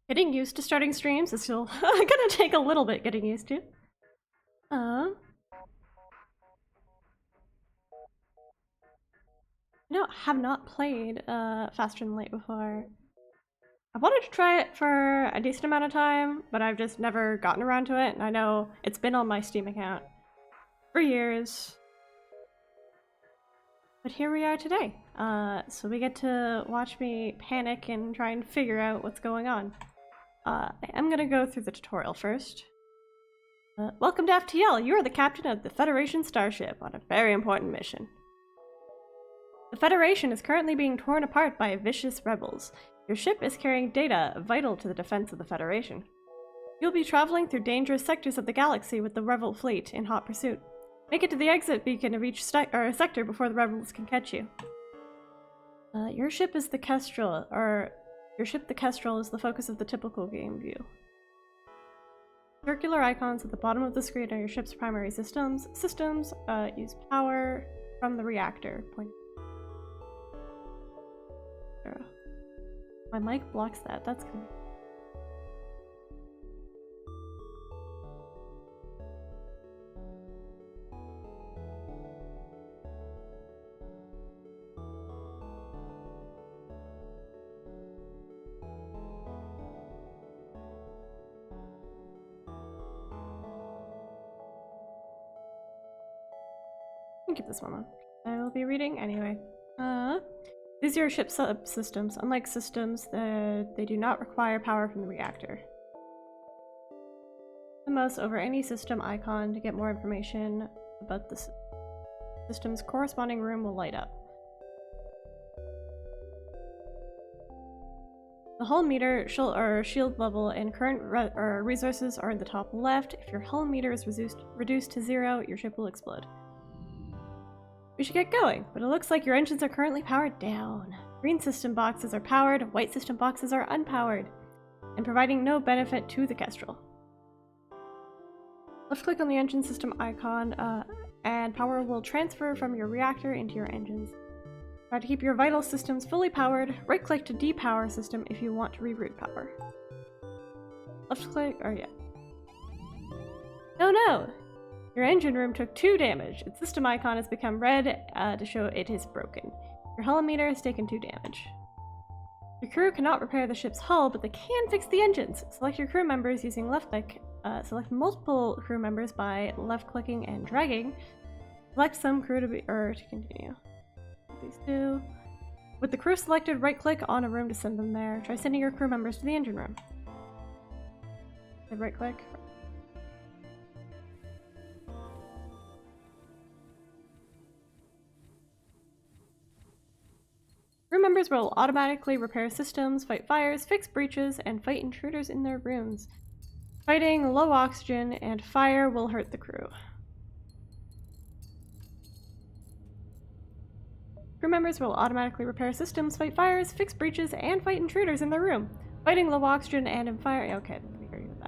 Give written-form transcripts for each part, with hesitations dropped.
Getting used to starting streams is still gonna take a little bit getting used to. No, have not played Faster Than Light before. I wanted to try it for a decent amount of time, but I've just never gotten around to it, and I know it's been on my Steam account for years. But here we are today. So we get to watch me panic and try and figure out what's going on. I'm gonna go through the tutorial first. Welcome to FTL. You are the captain of the Federation starship on a very important mission. The Federation is currently being torn apart by vicious rebels. Your ship is carrying data vital to the defense of the Federation. You'll be traveling through dangerous sectors of the galaxy with the rebel fleet in hot pursuit. Make it to the exit beacon of each sector before the rebels can catch you. Your ship is the Kestrel, Your ship, the Kestrel, is the focus of the typical game view. Circular icons at the bottom of the screen are your ship's primary systems. Systems use power from the reactor. My mic blocks that. That's cool. Keep this one on. I will be reading anyway. These are your ship subsystems. Unlike systems, they do not require power from the reactor. The mouse over any system icon to get more information about the system's corresponding room will light up. The hull meter or shield level and current resources are in the top left. If your hull meter is reduced to 0, your ship will explode. We should get going, but it looks like your engines are currently powered down. Green system boxes are powered, white system boxes are unpowered, and providing no benefit to the Kestrel. Left-click on the engine system icon, and power will transfer from your reactor into your engines. Try to keep your vital systems fully powered. Right-click to depower system if you want to reroute power. Left-click, Oh no! Your engine room took 2 damage. Its system icon has become red to show it is broken. Your hull meter has taken 2 damage. Your crew cannot repair the ship's hull, but they can fix the engines. Select your crew members using left-click. Select multiple crew members by left-clicking and dragging. Select some crew to continue. These 2. With the crew selected, right-click on a room to send them there. Try sending your crew members to the engine room. Right-click. Crew members will automatically repair systems, fight fires, fix breaches, and fight intruders in their rooms. Fighting low oxygen and fire will hurt the crew. Crew members will automatically repair systems, fight fires, fix breaches, and fight intruders in their room. Fighting low oxygen and in fire. Okay, let me agree with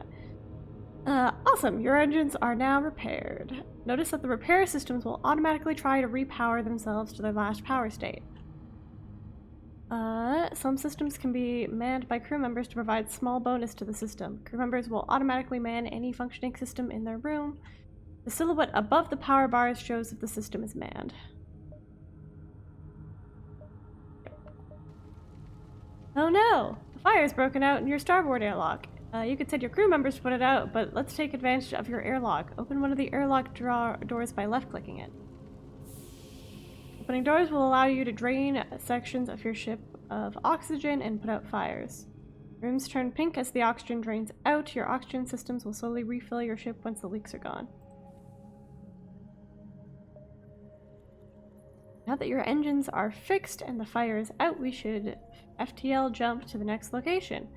that. Awesome, your engines are now repaired. Notice that the repair systems will automatically try to repower themselves to their last power state. Some systems can be manned by crew members to provide small bonus to the system. Crew members will automatically man any functioning system in their room. The silhouette above the power bars shows if the system is manned. Oh no! The fire's broken out in your starboard airlock. You could send your crew members to put it out, but let's take advantage of your airlock. Open one of the airlock doors by left-clicking it. Opening doors will allow you to drain sections of your ship of oxygen and put out fires. Rooms turn pink as the oxygen drains out. Your oxygen systems will slowly refill your ship once the leaks are gone. Now that your engines are fixed and the fire is out, we should FTL jump to the next location.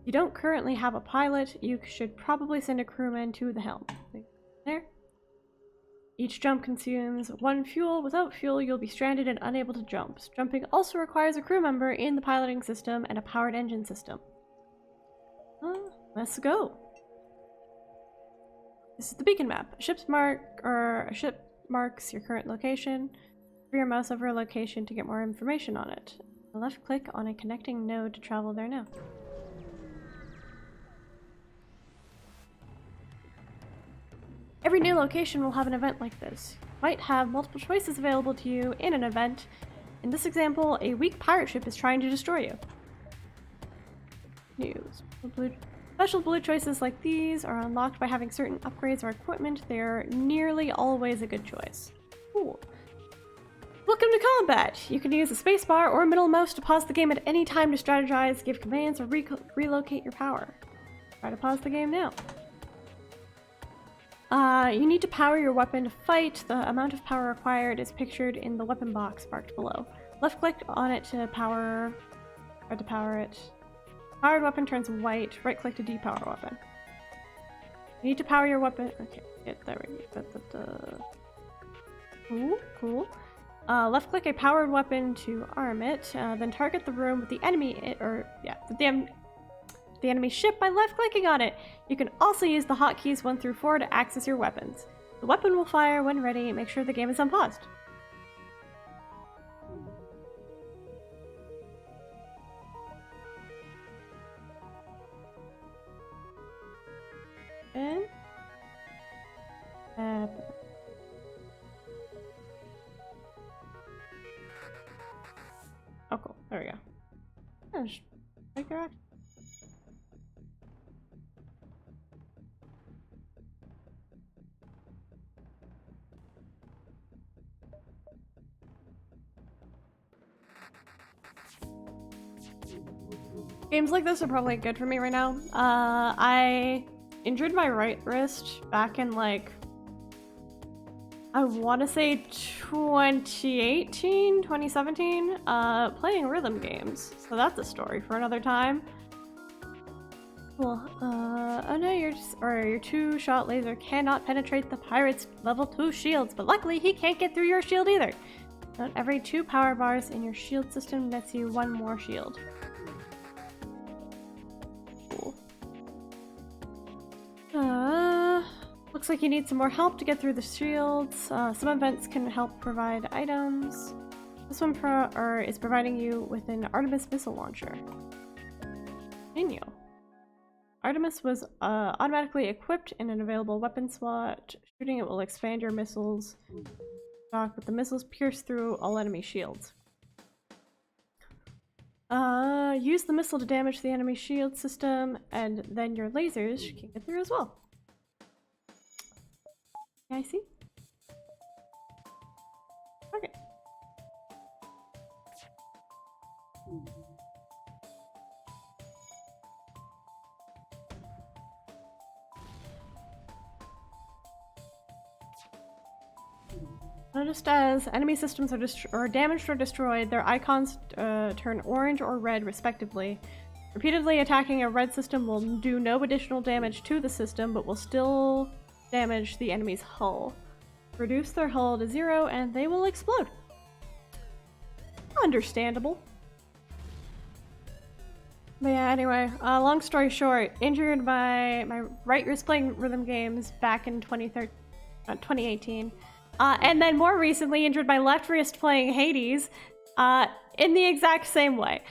If you don't currently have a pilot, you should probably send a crewman to the helm. There. Each jump consumes 1 fuel. Without fuel, you'll be stranded and unable to jump. Jumping also requires a crew member in the piloting system and a powered engine system. Let's go. This is the beacon map. A ship marks your current location. Move your mouse over a location to get more information on it. Left-click on a connecting node to travel there now. Every new location will have an event like this. You might have multiple choices available to you in an event. In this example, a weak pirate ship is trying to destroy you. News. Special blue choices like these are unlocked by having certain upgrades or equipment. They're nearly always a good choice. Cool. Welcome to combat! You can use the spacebar or middle mouse to pause the game at any time to strategize, give commands, or relocate your power. Try to pause the game now. You need to power your weapon to fight. The amount of power required is pictured in the weapon box marked below. Left click on it to power it. Powered weapon turns white. Right click to depower weapon. You need to power your weapon. Okay, there we go. Cool. Left click a powered weapon to arm it. Then target the room with the enemy, the enemy ship by left clicking on it. You can also use the hotkeys 1 through 4 to access your weapons. The weapon will fire when ready. Make sure the game is unpaused. And oh, cool. There we go. Yeah, just make your action. Games like this are probably good for me right now. I injured my right wrist back in like, I want to say 2018, 2017, playing rhythm games. So that's a story for another time. Cool. Oh no, your 2-shot laser cannot penetrate the pirate's level 2 shields, but luckily he can't get through your shield either. Not every 2 power bars in your shield system nets you 1 more shield. Looks like you need some more help to get through the shields. Some events can help provide items. This one is providing you with an Artemis missile launcher. Continue. Artemis was automatically equipped in an available weapon slot. Shooting it will expand your missiles stock, but the missiles pierce through all enemy shields. Use the missile to damage the enemy shield system, and then your lasers can get through as well. Yeah, I see. Okay. Noticed as enemy systems are damaged or destroyed, their icons turn orange or red respectively. Repeatedly attacking a red system will do no additional damage to the system, but will still damage the enemy's hull. Reduce their hull to 0 and they will explode. Understandable. But yeah, anyway, long story short, injured my right wrist playing rhythm games back in 2018. And then more recently injured my left wrist playing Hades in the exact same way.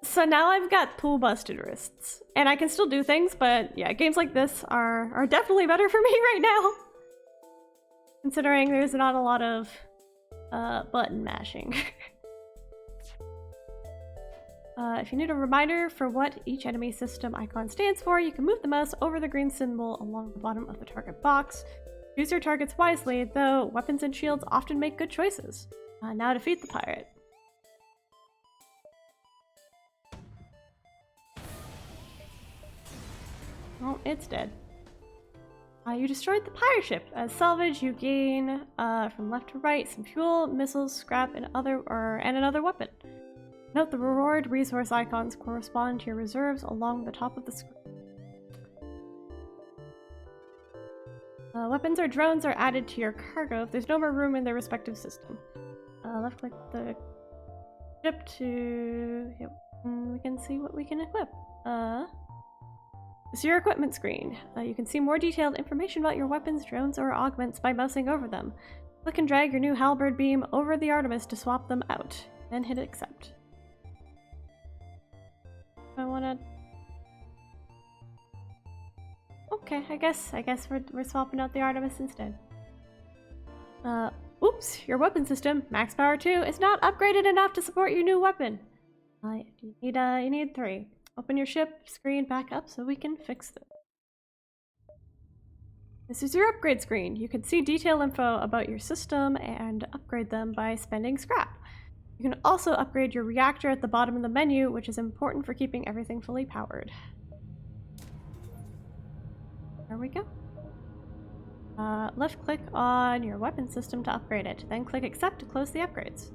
So now I've got pool busted wrists. And I can still do things, but yeah, games like this are definitely better for me right now. Considering there's not a lot of button mashing. If you need a reminder for what each enemy system icon stands for, you can move the mouse over the green symbol along the bottom of the target box. Choose your targets wisely, though weapons and shields often make good choices. Now defeat the pirate. Oh, it's dead. You destroyed the pirate ship. As salvage, you gain from left to right some fuel, missiles, scrap, and another weapon. Note the reward resource icons correspond to your reserves along the top of the screen. Weapons or drones are added to your cargo if there's no more room in their respective system. Left click the ship to... Yep. We can see what we can equip. This is your equipment screen. You can see more detailed information about your weapons, drones, or augments by mousing over them. Click and drag your new halberd beam over the Artemis to swap them out. Then hit accept. I wanna... Okay, I guess we're swapping out the Artemis instead. Oops, your weapon system, max power 2, is not upgraded enough to support your new weapon. You need 3. Open your ship screen back up so we can fix this. This is your upgrade screen. You can see detailed info about your system and upgrade them by spending scrap. You can also upgrade your reactor at the bottom of the menu, which is important for keeping everything fully powered. There we go. Left click on your weapon system to upgrade it, then click accept to close the upgrades.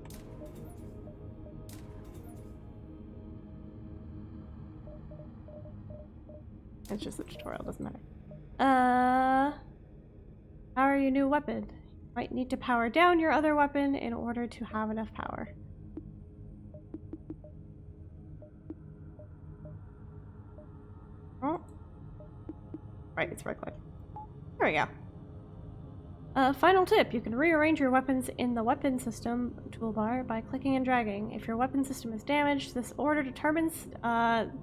It's just a tutorial, doesn't matter. Power your new weapon. You might need to power down your other weapon in order to have enough power. Oh. Right, it's right click. There we go. Final tip, you can rearrange your weapons in the weapon system toolbar by clicking and dragging. If your weapon system is damaged, this order determines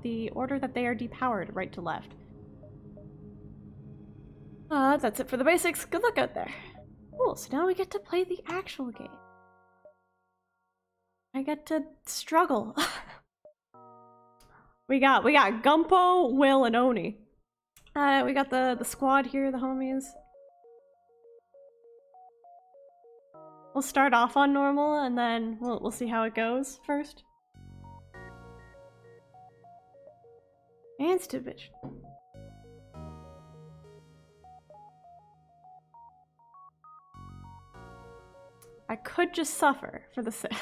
the order that they are depowered, right to left. That's it for the basics. Good luck out there. Cool, so now we get to play the actual game. I get to struggle. we got Gumpo, Will, and Oni. We got the squad here, the homies. We'll start off on normal, and then we'll see how it goes first. And stupid. I could just suffer for the sake.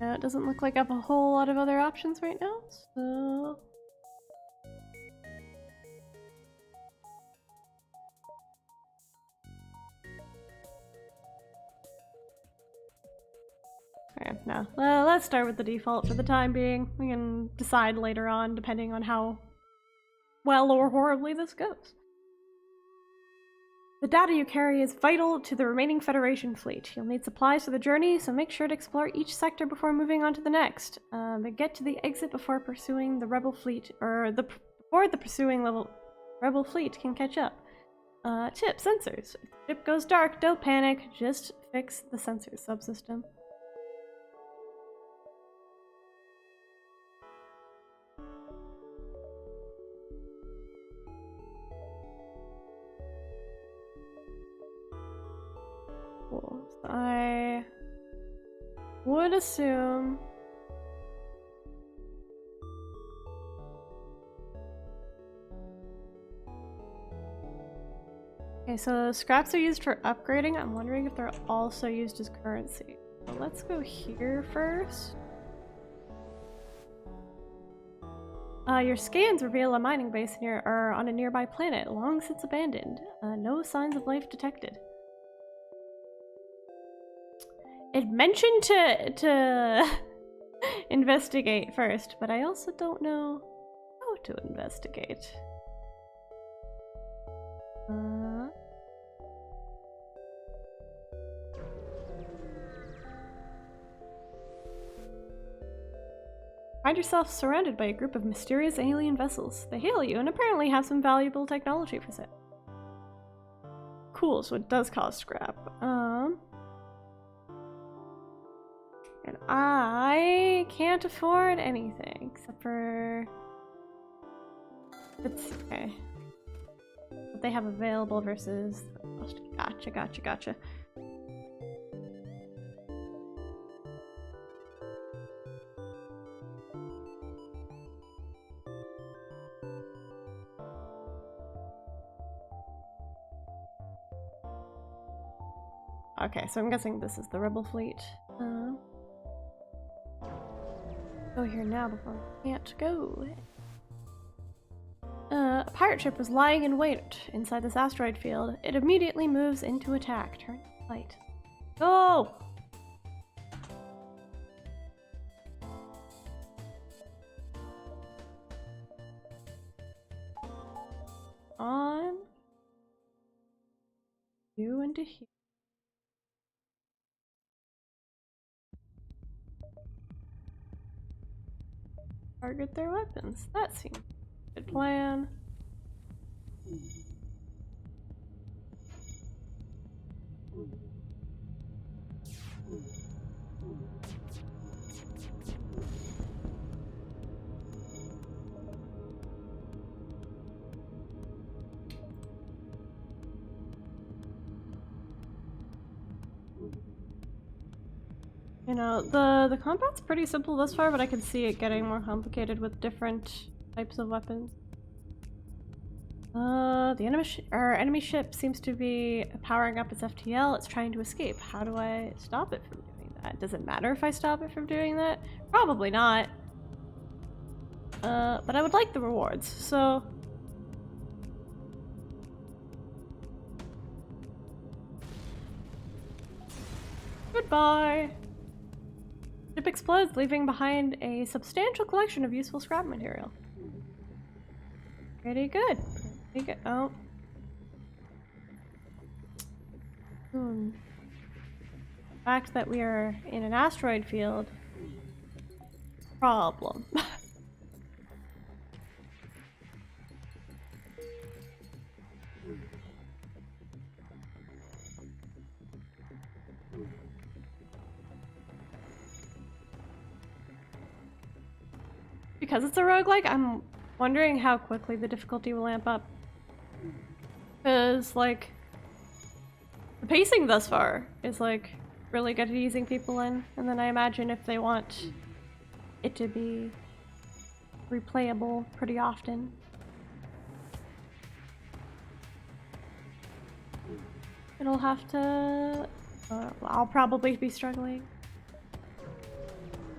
Yeah, it doesn't look like I have a whole lot of other options right now, so... Okay, no. Let's start with the default for the time being. We can decide later on, depending on how well or horribly this goes. The data you carry is vital to the remaining Federation fleet. You'll need supplies for the journey, so make sure to explore each sector before moving on to the next. But get to the exit before pursuing the Rebel fleet, or before the pursuing Rebel fleet can catch up. Tip, sensors. If the ship goes dark, don't panic, just fix the sensor subsystem. Cool. So I would assume okay, so scraps are used for upgrading. I'm wondering if they're also used as currency. So let's go here first. Your scans reveal a mining base on a nearby planet, long since abandoned. No signs of life detected. It mentioned to investigate first, but I also don't know how to investigate. Find yourself surrounded by a group of mysterious alien vessels. They hail you and apparently have some valuable technology for sale. Cool, so it does cost scrap. And I can't afford anything except for... It's okay. What they have available versus... Gotcha. Okay, so I'm guessing this is the Rebel fleet. Go here now before we can't go. A pirate ship was lying in wait inside this asteroid field. It immediately moves into attack. Turn light. Go! On. You into here. Target their weapons. That seems like a good plan. You know, the combat's pretty simple thus far, but I can see it getting more complicated with different types of weapons. The enemy ship seems to be powering up its FTL. It's trying to escape. How do I stop it from doing that? Does it matter if I stop it from doing that? Probably not. But I would like the rewards, so... Goodbye! Ship explodes, leaving behind a substantial collection of useful scrap material. Pretty good. Pretty good. Oh. The fact that we are in an asteroid field. Problem. Because it's a roguelike, I'm wondering how quickly the difficulty will amp up. Because, like, the pacing thus far is, like, really good at easing people in. And then I imagine if they want it to be replayable pretty often. It'll have to... I'll probably be struggling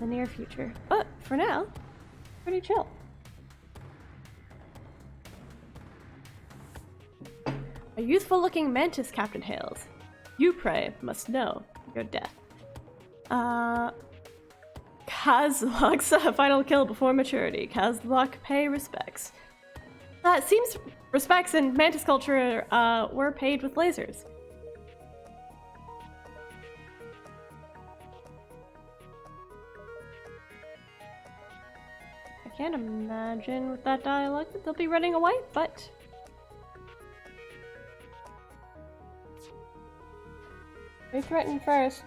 in the near future. But for now, pretty chill. A youthful-looking mantis captain hails. You, Prey, must know your death. Kazlok's final kill before maturity. Kazlok pay respects. It seems respects in mantis culture were paid with lasers. I can't imagine with that dialogue that they'll be running away, but... They threatened first.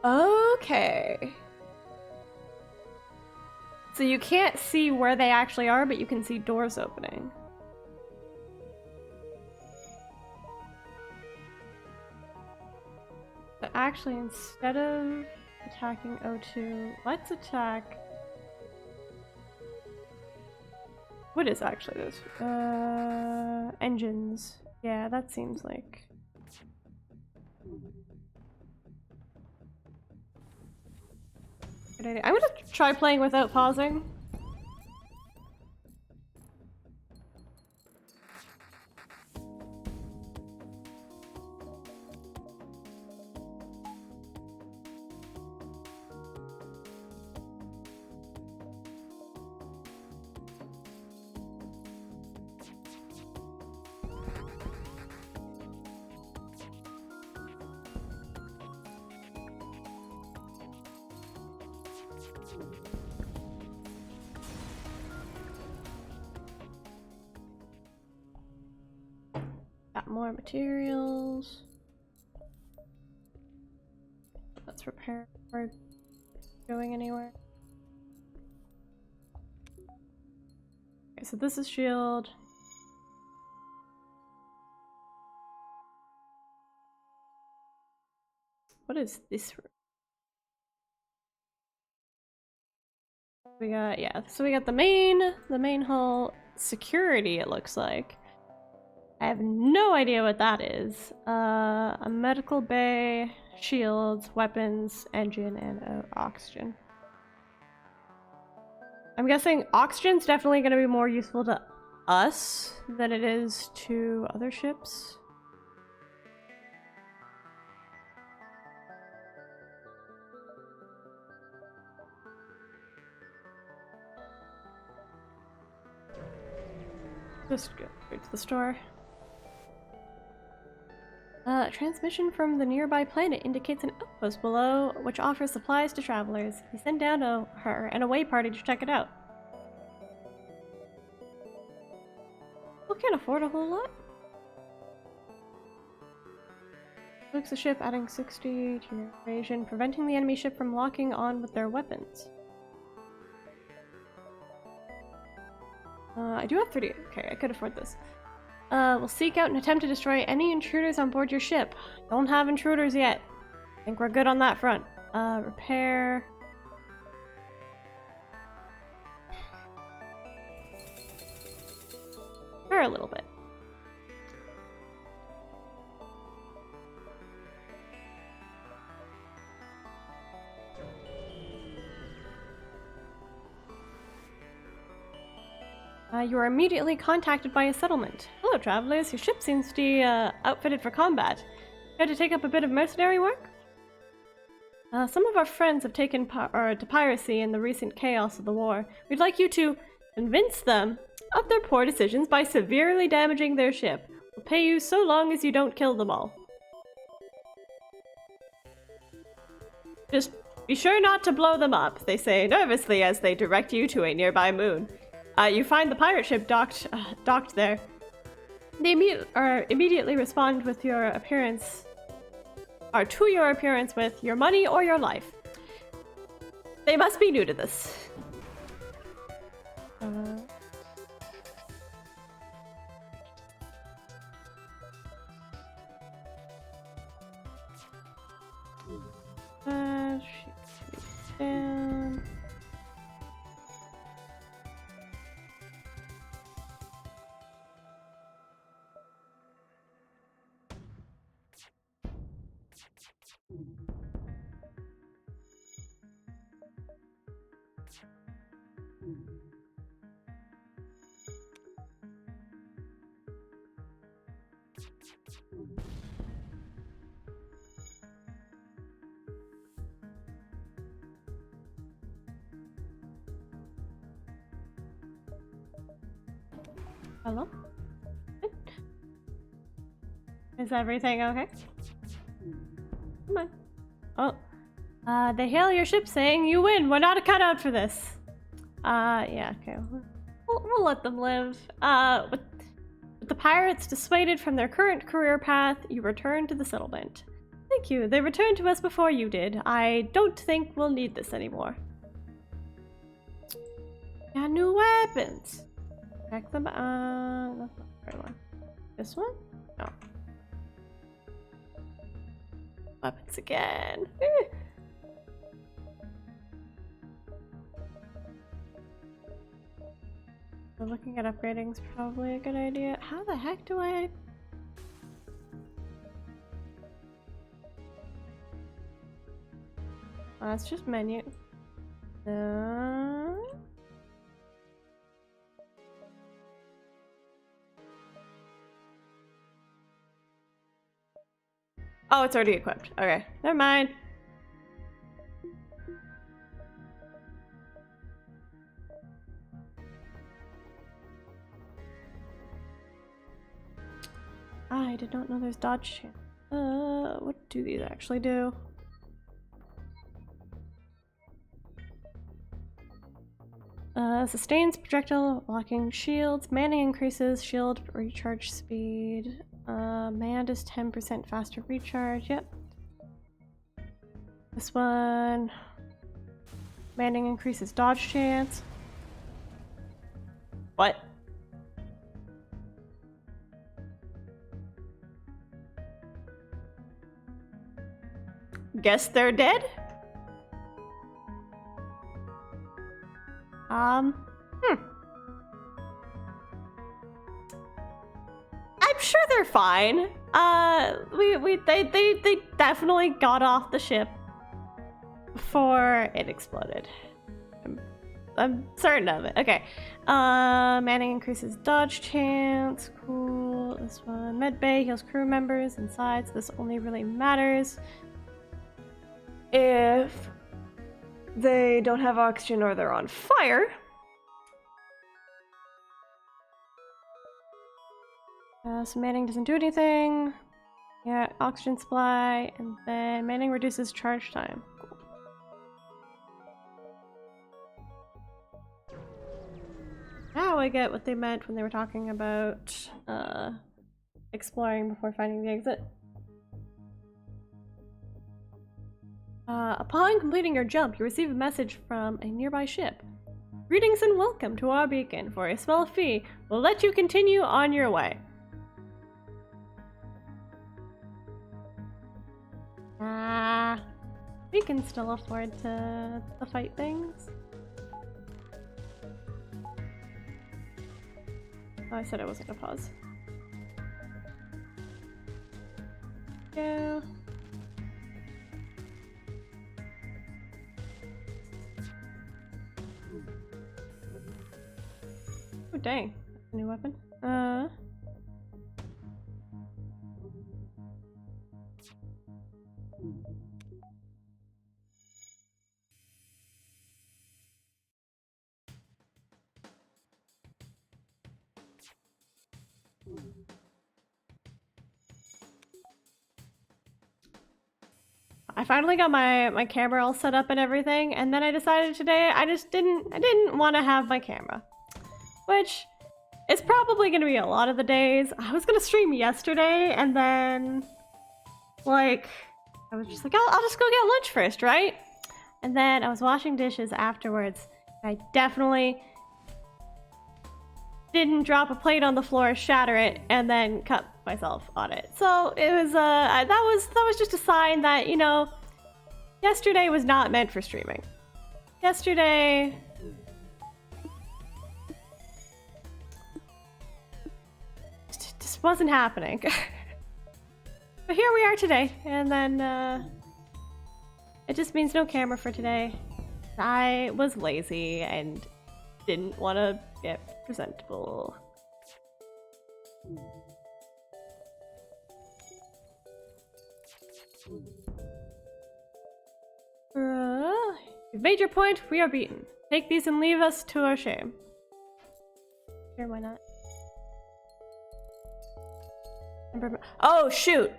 Okay. So you can't see where they actually are, but you can see doors opening. But actually, instead of attacking O2, let's attack... What is actually this? Engines. Yeah, that seems like... Good idea. I'm gonna try playing without pausing. Got more materials. Let's repair before going anywhere. Okay, so this is shield. What is this room? We got, yeah, so we got the main hull security, it looks like. I have no idea what that is. A medical bay, shields, weapons, engine, and oxygen. I'm guessing oxygen's definitely going to be more useful to us than it is to other ships. Just go to the store. Transmission from the nearby planet indicates an outpost below, which offers supplies to travelers. We send down her and a way party to check it out. We can't afford a whole lot. Looks the ship, adding 60 to your evasion, preventing the enemy ship from locking on with their weapons. I do have 30. Okay, I could afford this. We'll seek out and attempt to destroy any intruders on board your ship. Don't have intruders yet. I think we're good on that front. Repair. Repair a little bit. You are immediately contacted by a settlement. Hello, travelers. Your ship seems to be outfitted for combat. Care to take up a bit of mercenary work? Some of our friends have taken to piracy in the recent chaos of the war. We'd like you to convince them of their poor decisions by severely damaging their ship. We'll pay you so long as you don't kill them all. Just be sure not to blow them up, they say nervously as they direct you to a nearby moon. You find the pirate ship docked there. They immediately respond with your appearance, or to your appearance with your money or your life. They must be new to this. Down. Hello? Is everything okay? Come on. Oh. They hail your ship saying you win. We're not a cutout for this. Yeah, okay. We'll let them live. With the pirates dissuaded from their current career path, you return to the settlement. Thank you. They returned to us before you did. I don't think we'll need this anymore. Got new weapons. Check them. That's not the right one. This one? No. Weapons again. So looking at upgrading is probably a good idea. How the heck do I? It's just menu. Oh, it's already equipped. Okay, never mind. I did not know there's dodge. What do these actually do? Sustains projectile blocking shields. Manning increases shield recharge speed. Manned is 10% faster recharge. Yep. This one. Manning increases dodge chance. What? Guess they're dead? I'm sure they're fine. They definitely got off the ship before it exploded. I'm certain of it. Okay. Manning increases dodge chance. Cool. This one. Medbay heals crew members inside, so this only really matters if they don't have oxygen or they're on fire. So Manning doesn't do anything. Yeah, oxygen supply, and then manning reduces charge time. Cool. Now I get what they meant when they were talking about exploring before finding the exit. Upon completing your jump, you receive a message from a nearby ship. Greetings and welcome to our beacon. For a small fee, we'll let you continue on your way. We can still afford to fight things. Oh, I said I wasn't gonna pause. Go. Oh dang, that's a new weapon. I finally got my camera all set up and everything, and then I decided today I didn't want to have my camera. Which is probably gonna be a lot of the days. I was gonna stream yesterday, and then like I was just like, I'll just go get lunch first, right? And then I was washing dishes afterwards. I definitely didn't drop a plate on the floor, shatter it, and then cut myself on it. So it was that was just a sign that, you know, yesterday was not meant for streaming. Yesterday just wasn't happening. But here we are today, and then it just means no camera for today. I was lazy and didn't want to get presentable. You've made your point, we are beaten. Take these and leave us to our shame. Sure, why not? Oh, shoot!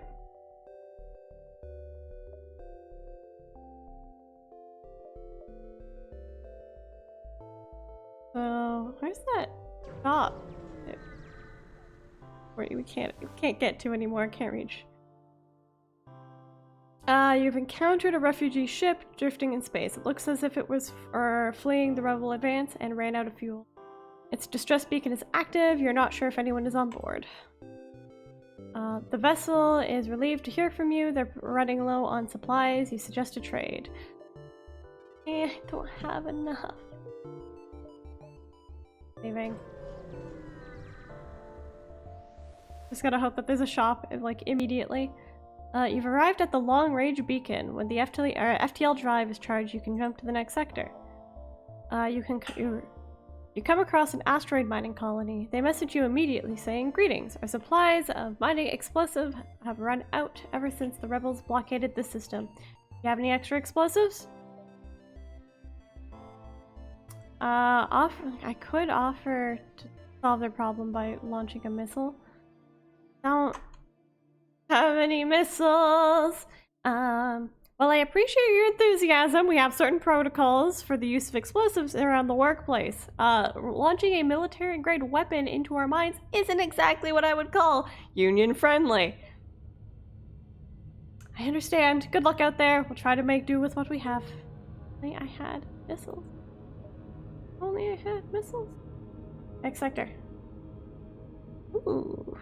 So, where's that shop? Where we can't get to anymore, can't reach. You've encountered a refugee ship drifting in space. It looks as if it was fleeing the rebel advance and ran out of fuel. Its distress beacon is active. You're not sure if anyone is on board. The vessel is relieved to hear from you. They're running low on supplies. You suggest a trade. I don't have enough. Saving. Just gotta hope that there's a shop, like, immediately. You've arrived at the long-range beacon. When the FTL drive is charged, you can jump to the next sector. You come across an asteroid mining colony. They message you immediately saying, "Greetings. Our supplies of mining explosive have run out ever since the rebels blockaded the system. You have any extra explosives?" I could offer to solve their problem by launching a missile. Don't have any missiles. Well, I appreciate your enthusiasm. We have certain protocols for the use of explosives around the workplace. Launching a military-grade weapon into our mines isn't exactly what I would call union-friendly. I understand. Good luck out there. We'll try to make do with what we have. Only I had missiles. Only I had missiles. Next sector. Ooh.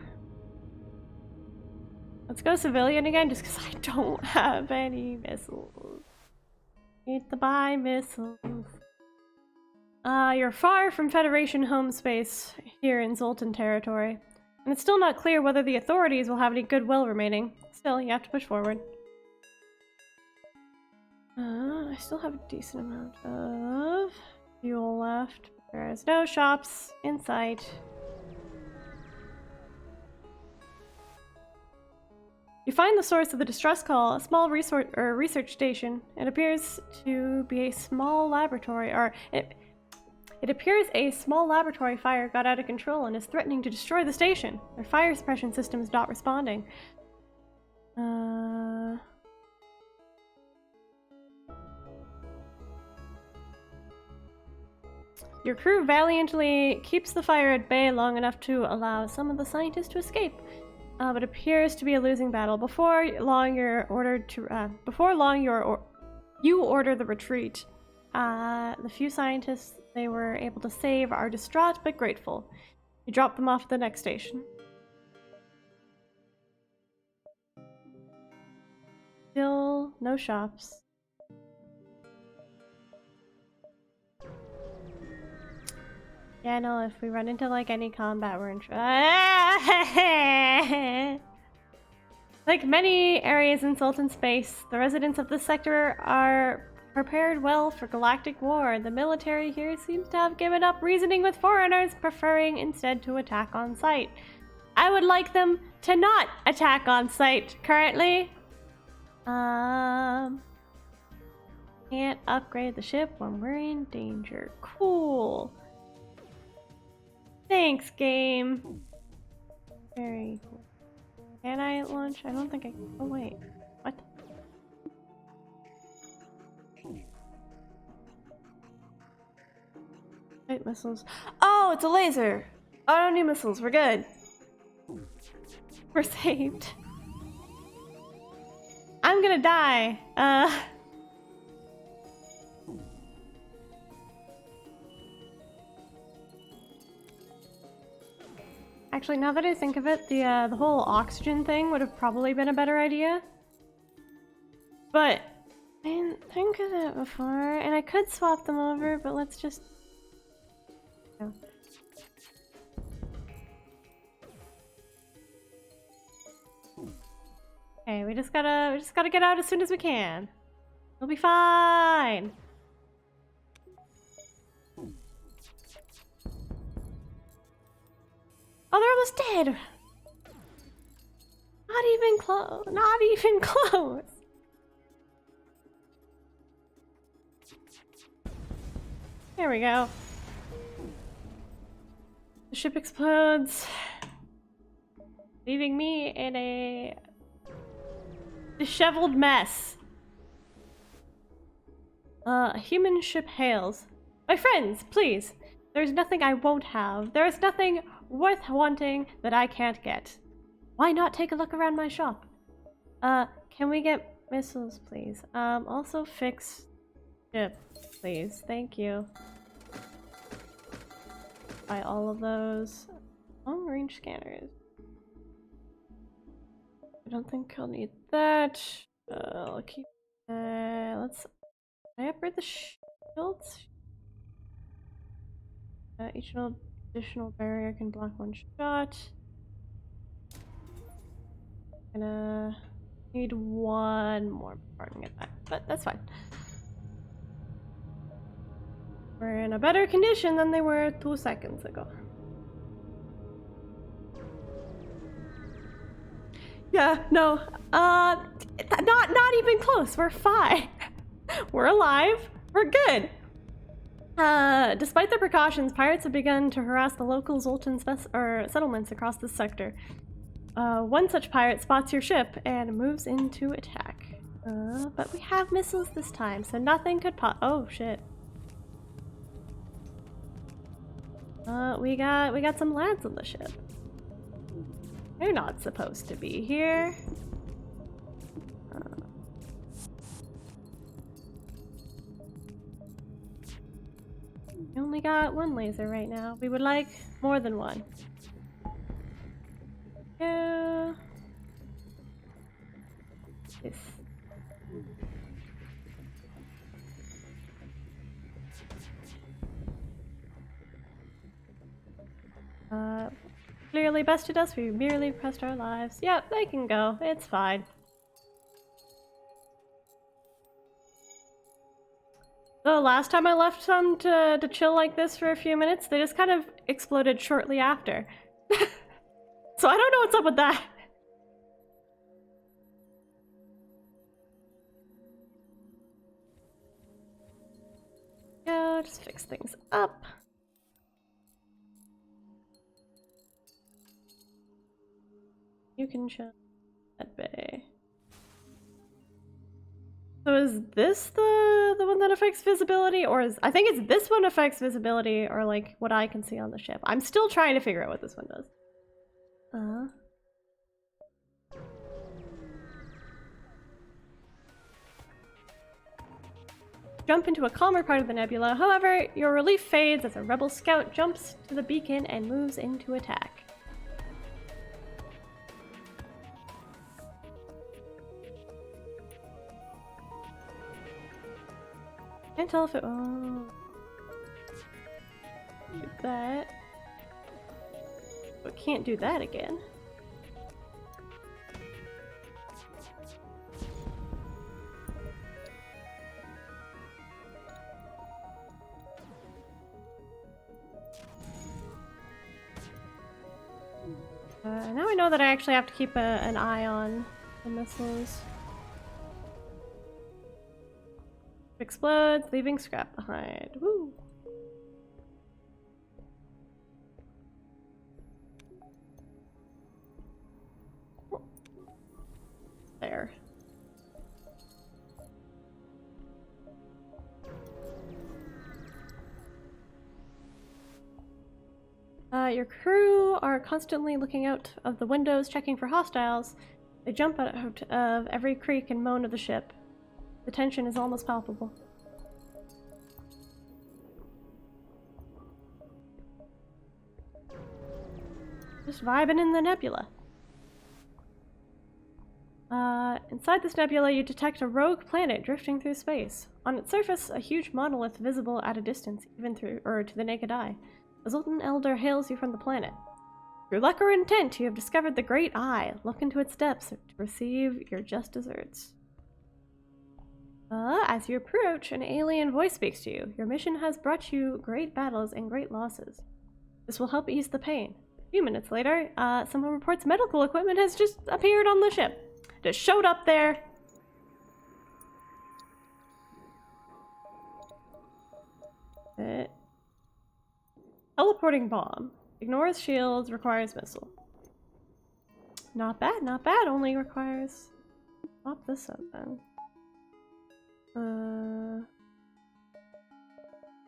Let's go civilian again, just because I don't have any missiles. Need to buy missiles. You're far from Federation home space here in Zoltan territory, and it's still not clear whether the authorities will have any goodwill remaining. Still, you have to push forward. I still have a decent amount of fuel left. There is no shops in sight. You find the source of the distress call, a small research station. It appears to be a small laboratory, or it appears a small laboratory fire got out of control and is threatening to destroy the station. Their fire suppression system is not responding. Your crew valiantly keeps the fire at bay long enough to allow some of the scientists to escape, but appears to be a losing battle. Before long, you order the retreat. The few scientists they were able to save are distraught but grateful. You drop them off at the next station. Still no shops. Yeah, no, if we run into like any combat, we're in trouble. Like many areas in Sultan space, the residents of this sector are prepared well for galactic war. The military here seems to have given up reasoning with foreigners, preferring instead to attack on sight. I would like them to not attack on sight currently. Can't upgrade the ship when we're in danger. Cool. Thanks, game. Very cool. Can I launch? I don't think I can. Oh, wait. What? Light missiles. Oh, it's a laser! Oh, I don't need missiles. We're good. We're saved. I'm gonna die. Actually, now that I think of it, the whole oxygen thing would have probably been a better idea. But I didn't think of it before, and I could swap them over, but let's just... No. Okay, we just gotta get out as soon as we can. We'll be fine. Oh, they're almost dead. Not even close. Not even close. There we go. The ship explodes, leaving me in a disheveled mess. A human ship hails. My friends, please. There's nothing I won't have. There is nothing worth wanting that I can't get. Why not take a look around my shop? Can we get missiles, please? Also fix ship, please. Thank you. Buy all of those. Long range scanners. I don't think I'll need that. I'll keep. Let's. Can I upgrade the shields? Each additional barrier can block one shot. Gonna need one more before I can get that, but that's fine. We're in a better condition than they were 2 seconds ago. Yeah, no, not even close. We're fine. We're alive. We're good. Despite the precautions, pirates have begun to harass the local Zoltan settlements across the sector. One such pirate spots your ship and moves in to attack. But we have missiles this time, so nothing could oh shit. We got some lads on the ship. They're not supposed to be here. We only got one laser right now. We would like more than one. Yeah. This. Clearly bested us. We merely pressed our lives. Yep, they can go. It's fine. The last time I left them to chill like this for a few minutes, they just kind of exploded shortly after. So I don't know what's up with that. Go, just fix things up. You can chill at bay. is this the one that affects visibility, or is I think it's this one affects visibility, or like what I can see on the ship. I'm still trying to figure out what this one does. Jump into a calmer part of the nebula. However, your relief fades as a rebel scout jumps to the beacon and moves into attack. Can't tell if it. Oh. Do that. But can't do that again. Now I know that I actually have to keep an eye on the missiles. Explodes, leaving scrap behind. Woo! There. Your crew are constantly looking out of the windows, checking for hostiles. They jump out of every creak and moan of the ship. The tension is almost palpable. Just vibing in the nebula. Inside this nebula, you detect a rogue planet drifting through space. On its surface, a huge monolith visible at a distance, even to the naked eye. A Zoltan Elder hails you from the planet. Through luck or intent, you have discovered the Great Eye. Look into its depths to receive your just desserts. As you approach, an alien voice speaks to you. Your mission has brought you great battles and great losses. This will help ease the pain. A few minutes later, someone reports medical equipment has just appeared on the ship. Just showed up there. Teleporting bomb. Ignores shields, requires missile. Not bad, not bad. Only requires... Pop this up then.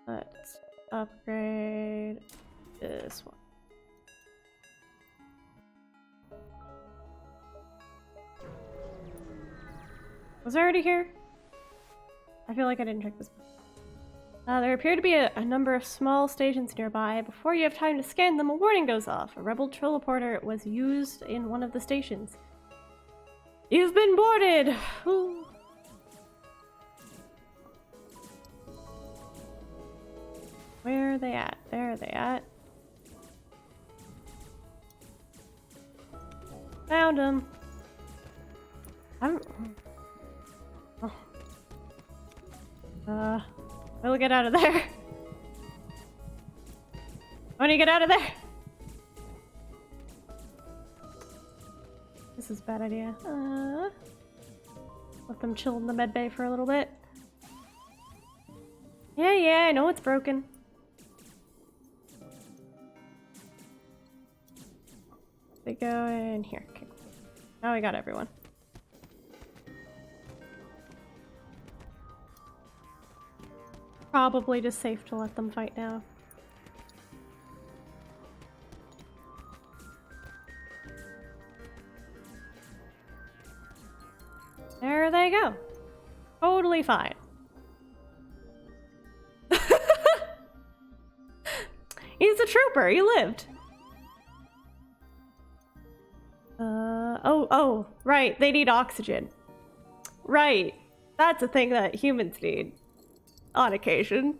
Let's upgrade this one. Was I already here? I feel like I didn't check this. There appear to be a number of small stations nearby. Before you have time to scan them, a warning goes off. A rebel teleporter was used in one of the stations. You've been boarded! Ooh. Where are they at? There are they at. Found them. We'll get out of there. I want to get out of there. This is a bad idea. Let them chill in the med bay for a little bit. Yeah, I know it's broken. They go in here. Okay. Now we got everyone. Probably just safe to let them fight now. There they go. Totally fine. He's a trooper. He lived. Oh, right. They need oxygen. Right. That's a thing that humans need. On occasion.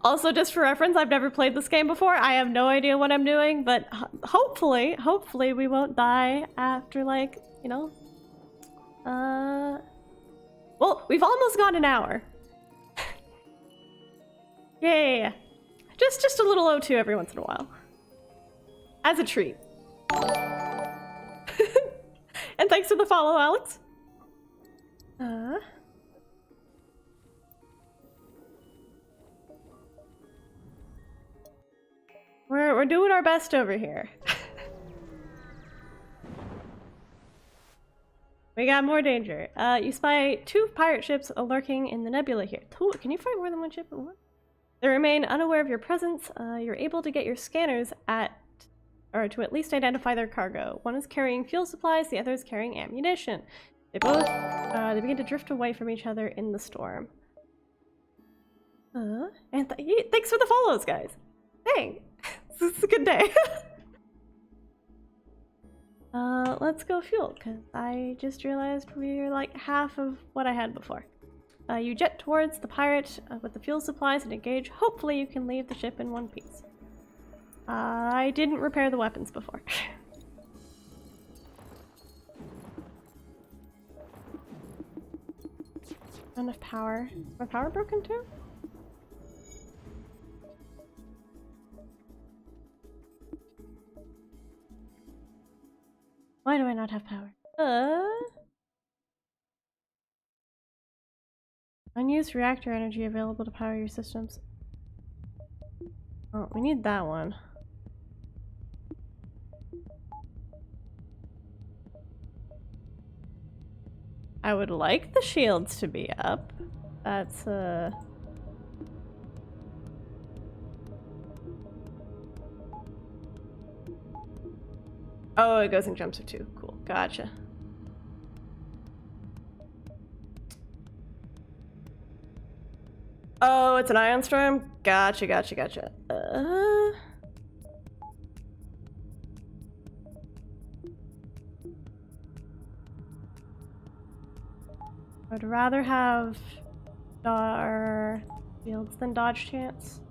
Also, just for reference, I've never played this game before. I have no idea what I'm doing, but hopefully we won't die after, like, you know. Well, we've almost got an hour. Yeah. Just a little O2 every once in a while. As a treat. And thanks for the follow, Alex. we're doing our best over here. We got more danger. You spy 2 pirate ships lurking in the nebula here. Ooh, can you fight more than 1 ship at once? They remain unaware of your presence. You're able to get your scanners to at least identify their cargo. One is carrying fuel supplies, the other is carrying ammunition. They both they begin to drift away from each other in the storm. And thanks for the follows, guys. Dang, this is a good day. Let's go fuel, because I just realized we're like half of what I had before. You jet towards the pirate with the fuel supplies and engage. Hopefully you can leave the ship in one piece. I didn't repair the weapons before. Not enough power. Is my power broken too? Why do I not have power? Unused reactor energy available to power your systems. Oh, we need that one. I would like the shields to be up. That's Oh, it goes in jumps of 2. Cool. Gotcha. Oh, it's an ion storm? Gotcha, gotcha, gotcha. I'd rather have Star Fields than Dodge Chance.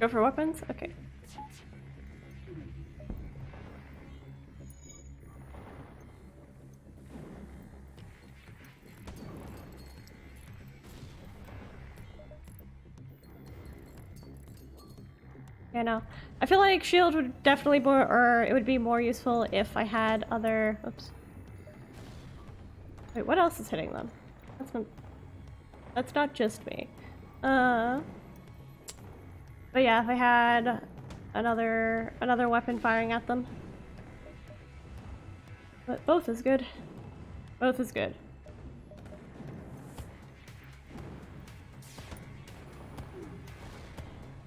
Go for weapons? Okay. Yeah, no. I feel like shield would definitely it would be more useful if I had other. Oops. Wait, what else is hitting them? That's not just me. But yeah, if I had another weapon firing at them. But both is good. Both is good.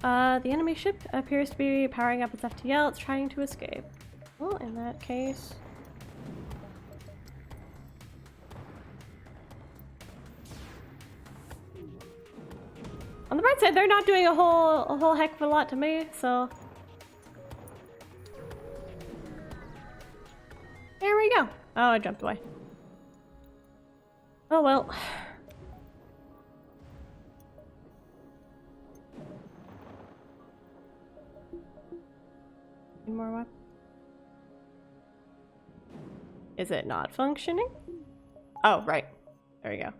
The enemy ship appears to be powering up its FTL. It's trying to escape. Well, in that case... On the bright side, they're not doing a whole heck of a lot to me, so... There we go. Oh, I jumped away. Oh well. Need more weapons. Is it not functioning? Oh, right. There we go.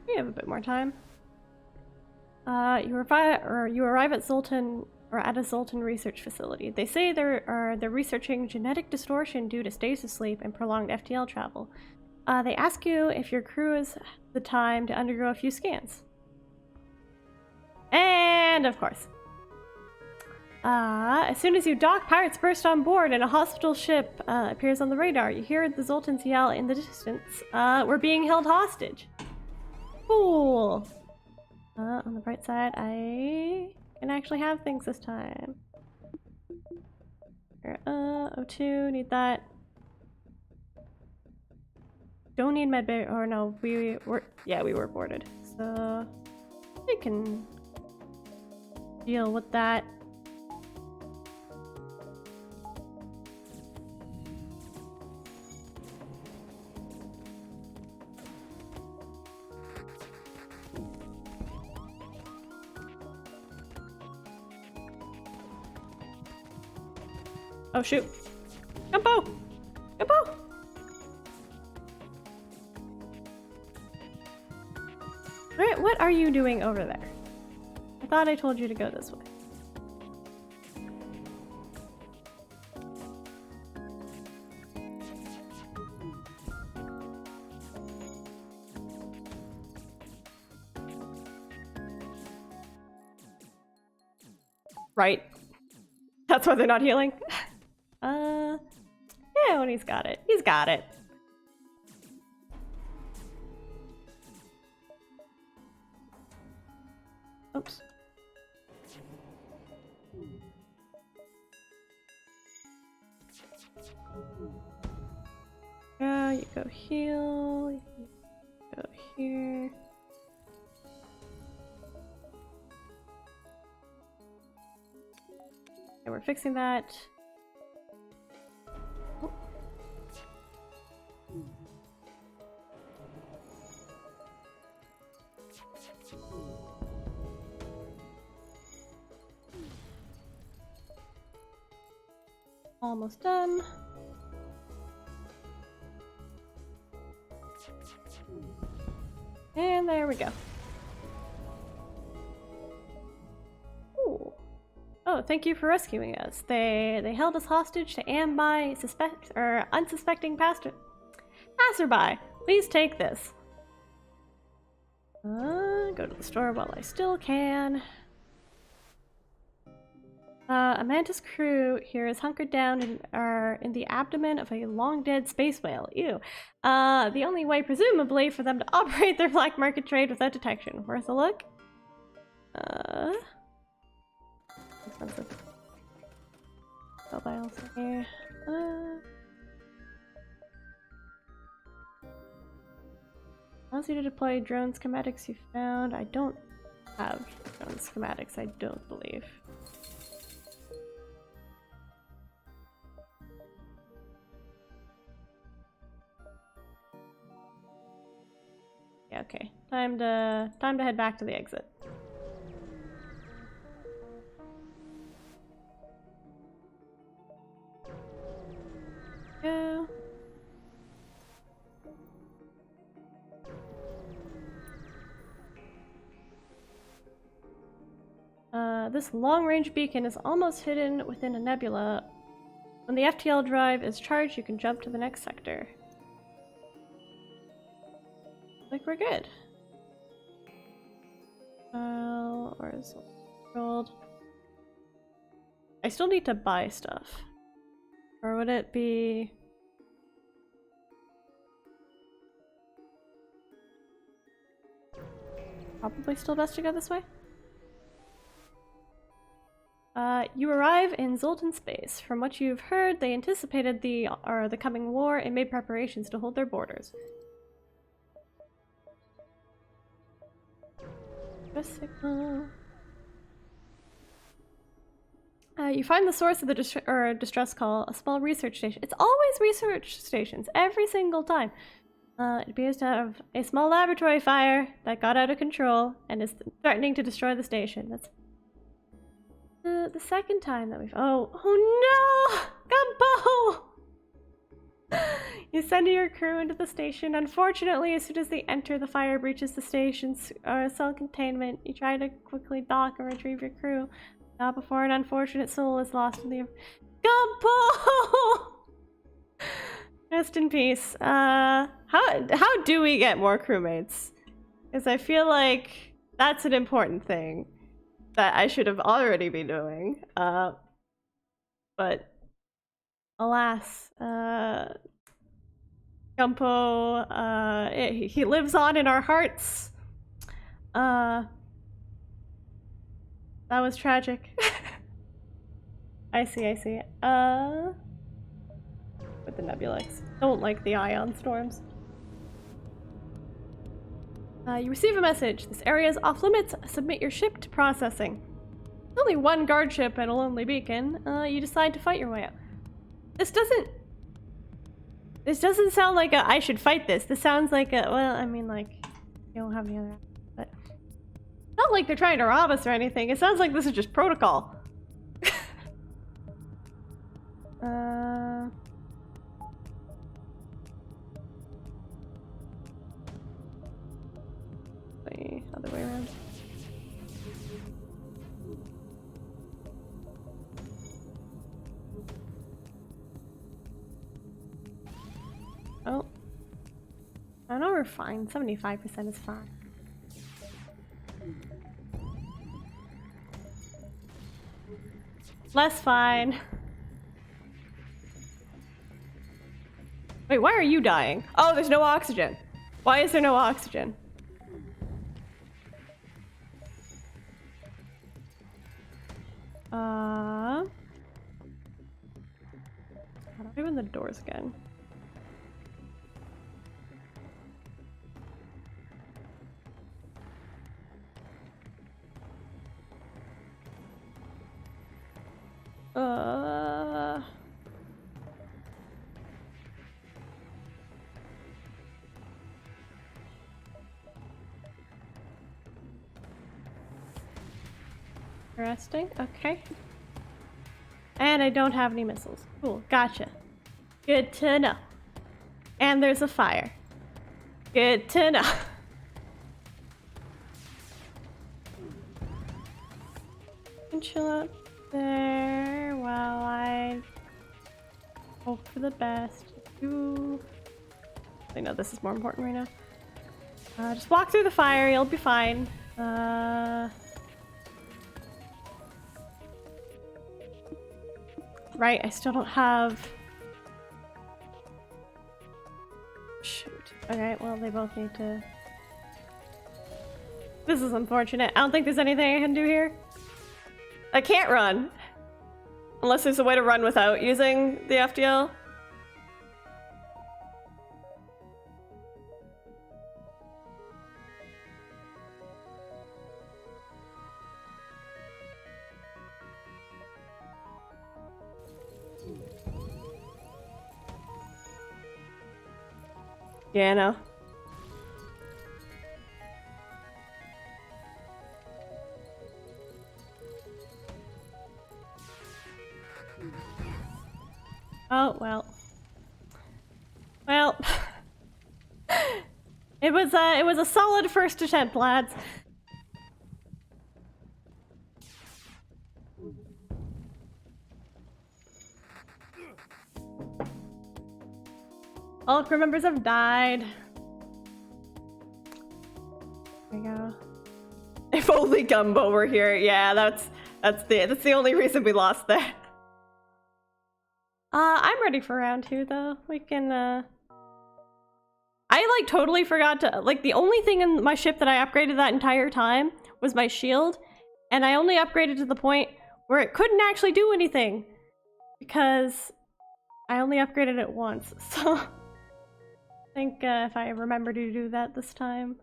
We have a bit more time. You arrive at Zoltan, or at a Zoltan research facility. They say they're researching genetic distortion due to stasis sleep and prolonged FTL travel. They ask you if your crew has the time to undergo a few scans. And of course. As soon as you dock, pirates burst on board and a hospital ship appears on the radar. You hear the Zoltans yell in the distance, we're being held hostage. Cool. On the bright side, I can actually have things this time. O2, need that. Don't need medbay, or no, we were boarded. So, we can deal with that. Oh shoot. Gumpo! Gumpo! What are you doing over there? I thought I told you to go this way. Right. That's why they're not healing. Yeah, when he's got it. He's got it. Oops. Yeah, you go heal. You go here. Okay, we're fixing that. Oh. Almost done. And there we go. Ooh. Oh, thank you for rescuing us. They held us hostage to ambush unsuspecting passerby. Please take this. Go to the store while I still can. A Mantis crew here is hunkered down and are in the abdomen of a long-dead space whale. Ew. The only way, presumably, for them to operate their black market trade without detection. Worth a look? Expensive. I'll buy also here. Allows you to deploy drone schematics you found. I don't have drone schematics, I don't believe. Yeah, okay. Time to head back to the exit. Go. This long-range beacon is almost hidden within a nebula. When the FTL drive is charged, you can jump to the next sector. Like we're good. Or is it controlled? I still need to buy stuff. Or would it be... Probably still best to go this way? You arrive in Zoltan space. From what you've heard, they anticipated the coming war and made preparations to hold their borders. Signal. You find the source of the distress call, a small research station. It's always research stations, every single time. It appears to have a small laboratory fire that got out of control and is threatening to destroy the station. That's the second time that we've... Oh no! Gumpo! You send your crew into the station. Unfortunately, as soon as they enter, the fire breaches the station's cell containment. You try to quickly dock and retrieve your crew. Not before an unfortunate soul is lost in the... Gumpo! Rest in peace. How do we get more crewmates? Because I feel like that's an important thing that I should have already been doing. But alas, Gumpo, he lives on in our hearts. That was tragic. I see. With the Nebulix. Don't like the ion storms. You receive a message. This area is off limits. Submit your ship to processing. Only one guard ship and a lonely beacon. You decide to fight your way up. This doesn't sound like a I should fight this. This sounds like a, well, I mean, like, you don't have any other, but not like they're trying to rob us or anything. It sounds like this is just protocol. The other way around. Oh. I know we're fine. 75% is fine. Less fine. Wait, why are you dying? Oh, there's no oxygen. Why is there no oxygen? How do I open the doors again? Interesting. Okay. And I don't have any missiles. Cool. Gotcha. Good to know. And there's a fire. Good to know. And chill out there while I hope for the best. I know this is more important right now. Just walk through the fire, you'll be fine. Right, I still don't have... Shoot. Okay, well, they both need to... This is unfortunate. I don't think there's anything I can do here. I can't run. Unless there's a way to run without using the FDL. Yeah, no. Oh, well. Well. It was a solid first attempt, lads. All crew members have died. There we go. If only Gumbo were here. Yeah, that's the only reason we lost that. I'm ready for round 2 though. We can I like totally forgot to the only thing in my ship that I upgraded that entire time was my shield, and I only upgraded to the point where it couldn't actually do anything because I only upgraded it once. So I think if I remember to do that this time.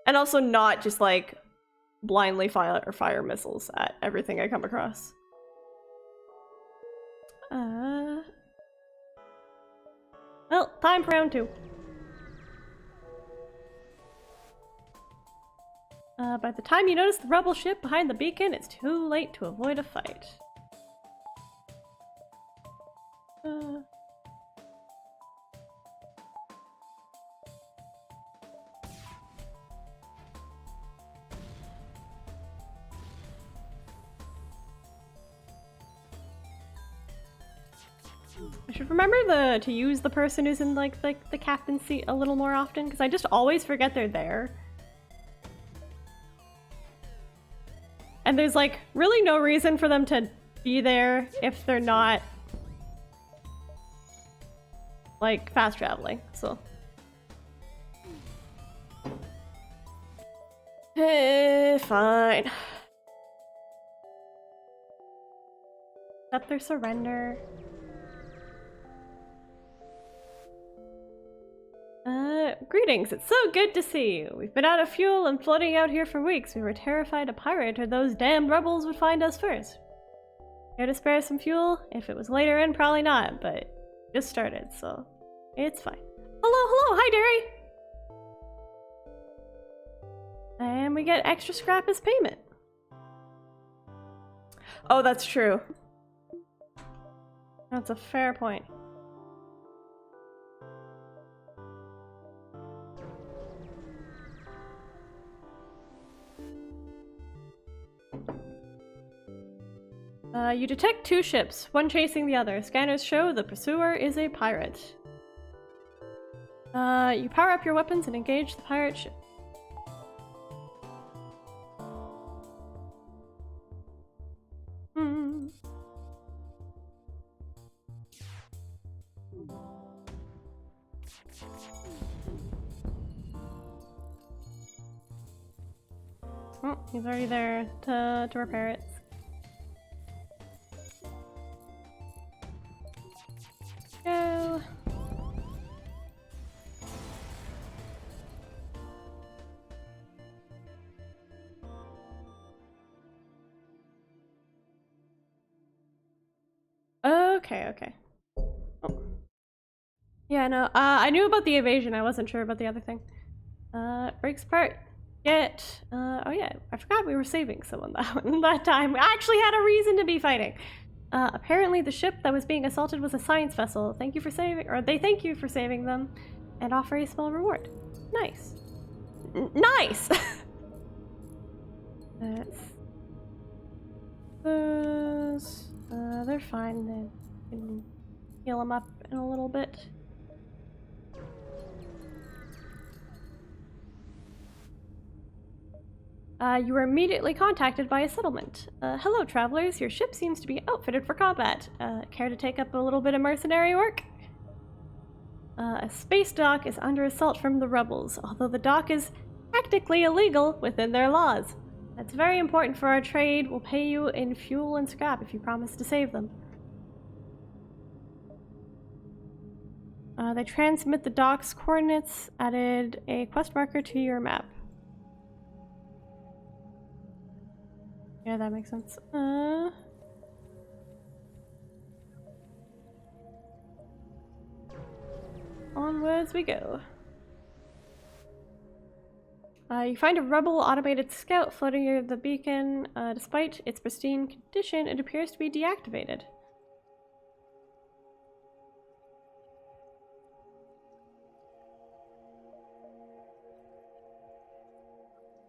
And also not just like blindly fire missiles at everything I come across. Well, time for round 2. By the time you notice the rebel ship behind the beacon, it's too late to avoid a fight. I should remember to use the person who's in like the captain's seat a little more often, because I just always forget they're there. And there's like really no reason for them to be there if they're not like fast traveling, so. Fine. Accept their surrender. Greetings, it's so good to see you. We've been out of fuel and floating out here for weeks. We were terrified a pirate or those damned rebels would find us first. Here to spare some fuel? If it was later in, probably not, but just started, so it's fine. Hello, hi Derry! And we get extra scrap as payment. Oh, that's true. That's a fair point. You detect two ships, one chasing the other. Scanners show the pursuer is a pirate. You power up your weapons and engage the pirate ship. Oh, he's already there to repair it. Go. Okay. Oh. Yeah, no, I knew about the evasion, I wasn't sure about the other thing. Breaks apart. Oh yeah, I forgot we were saving someone that time. We actually had a reason to be fighting. Apparently the ship that was being assaulted was a science vessel. They thank you for saving them and offer a small reward. Nice. Nice! They're fine. They can heal them up in a little bit. You were immediately contacted by a settlement. Hello, travelers. Your ship seems to be outfitted for combat. Care to take up a little bit of mercenary work? A space dock is under assault from the rebels, although the dock is technically illegal within their laws. That's very important for our trade. We'll pay you in fuel and scrap if you promise to save them. They transmit the dock's coordinates. Added a quest marker to your map. Yeah, that makes sense. Onwards we go. You find a rebel automated scout floating near the beacon. Despite its pristine condition, it appears to be deactivated.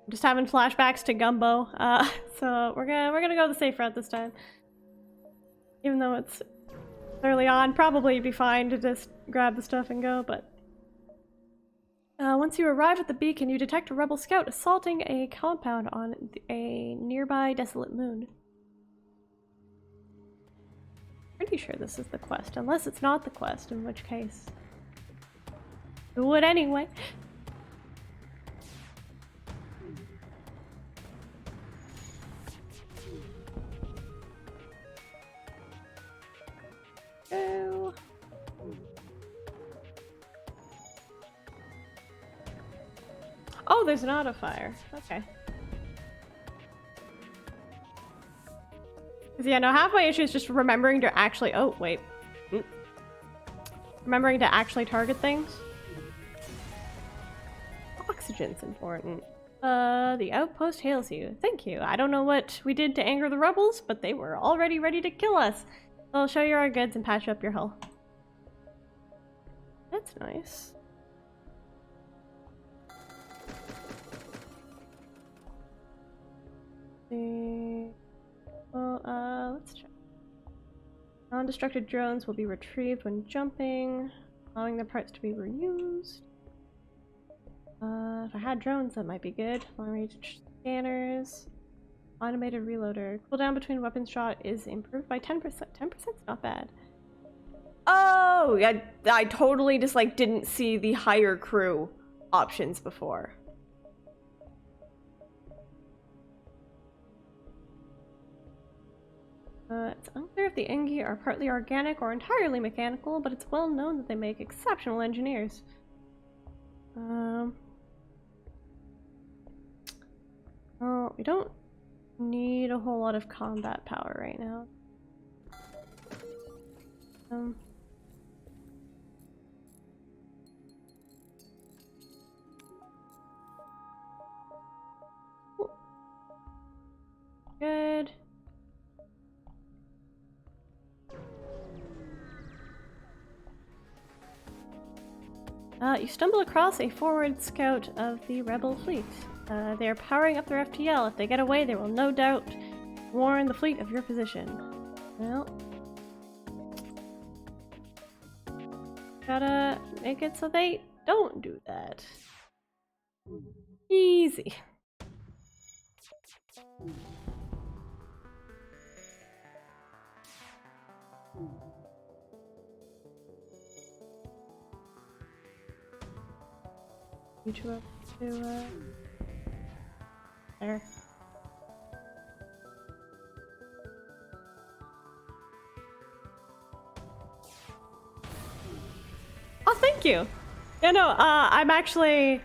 I'm just having flashbacks to Gumbo, so we're gonna go the safe route this time. Even though it's early on, probably be fine to just grab the stuff and go, but... once you arrive at the beacon, you detect a rebel scout assaulting a compound on a nearby desolate moon. Pretty sure this is the quest, unless it's not the quest, in which case... do it anyway. Go. Oh, there's an auto fire. Okay. Yeah, no, half my issue is just remembering to actually. Oh, wait. Remembering to actually target things. Oxygen's important. The outpost hails you. Thank you. I don't know what we did to anger the rebels, but they were already ready to kill us. I'll show you our goods and patch up your hull. That's nice. Well, let's check. Non-destructive drones will be retrieved when jumping, allowing their parts to be reused. If I had drones, that might be good. Long-range scanners. Automated reloader. Cooldown between weapon shot is improved by 10%. 10%'s not bad. Oh! I totally just, like, didn't see the higher crew options before. It's unclear if the Engi are partly organic or entirely mechanical, but it's well known that they make exceptional engineers. Well, we don't need a whole lot of combat power right now. Good. You stumble across a forward scout of the rebel fleet. They are powering up their FTL. If they get away, they will no doubt warn the fleet of your position. Well, gotta make it so they don't do that. Easy. You two up to, there. Oh, thank you! Yeah, no, I'm actually...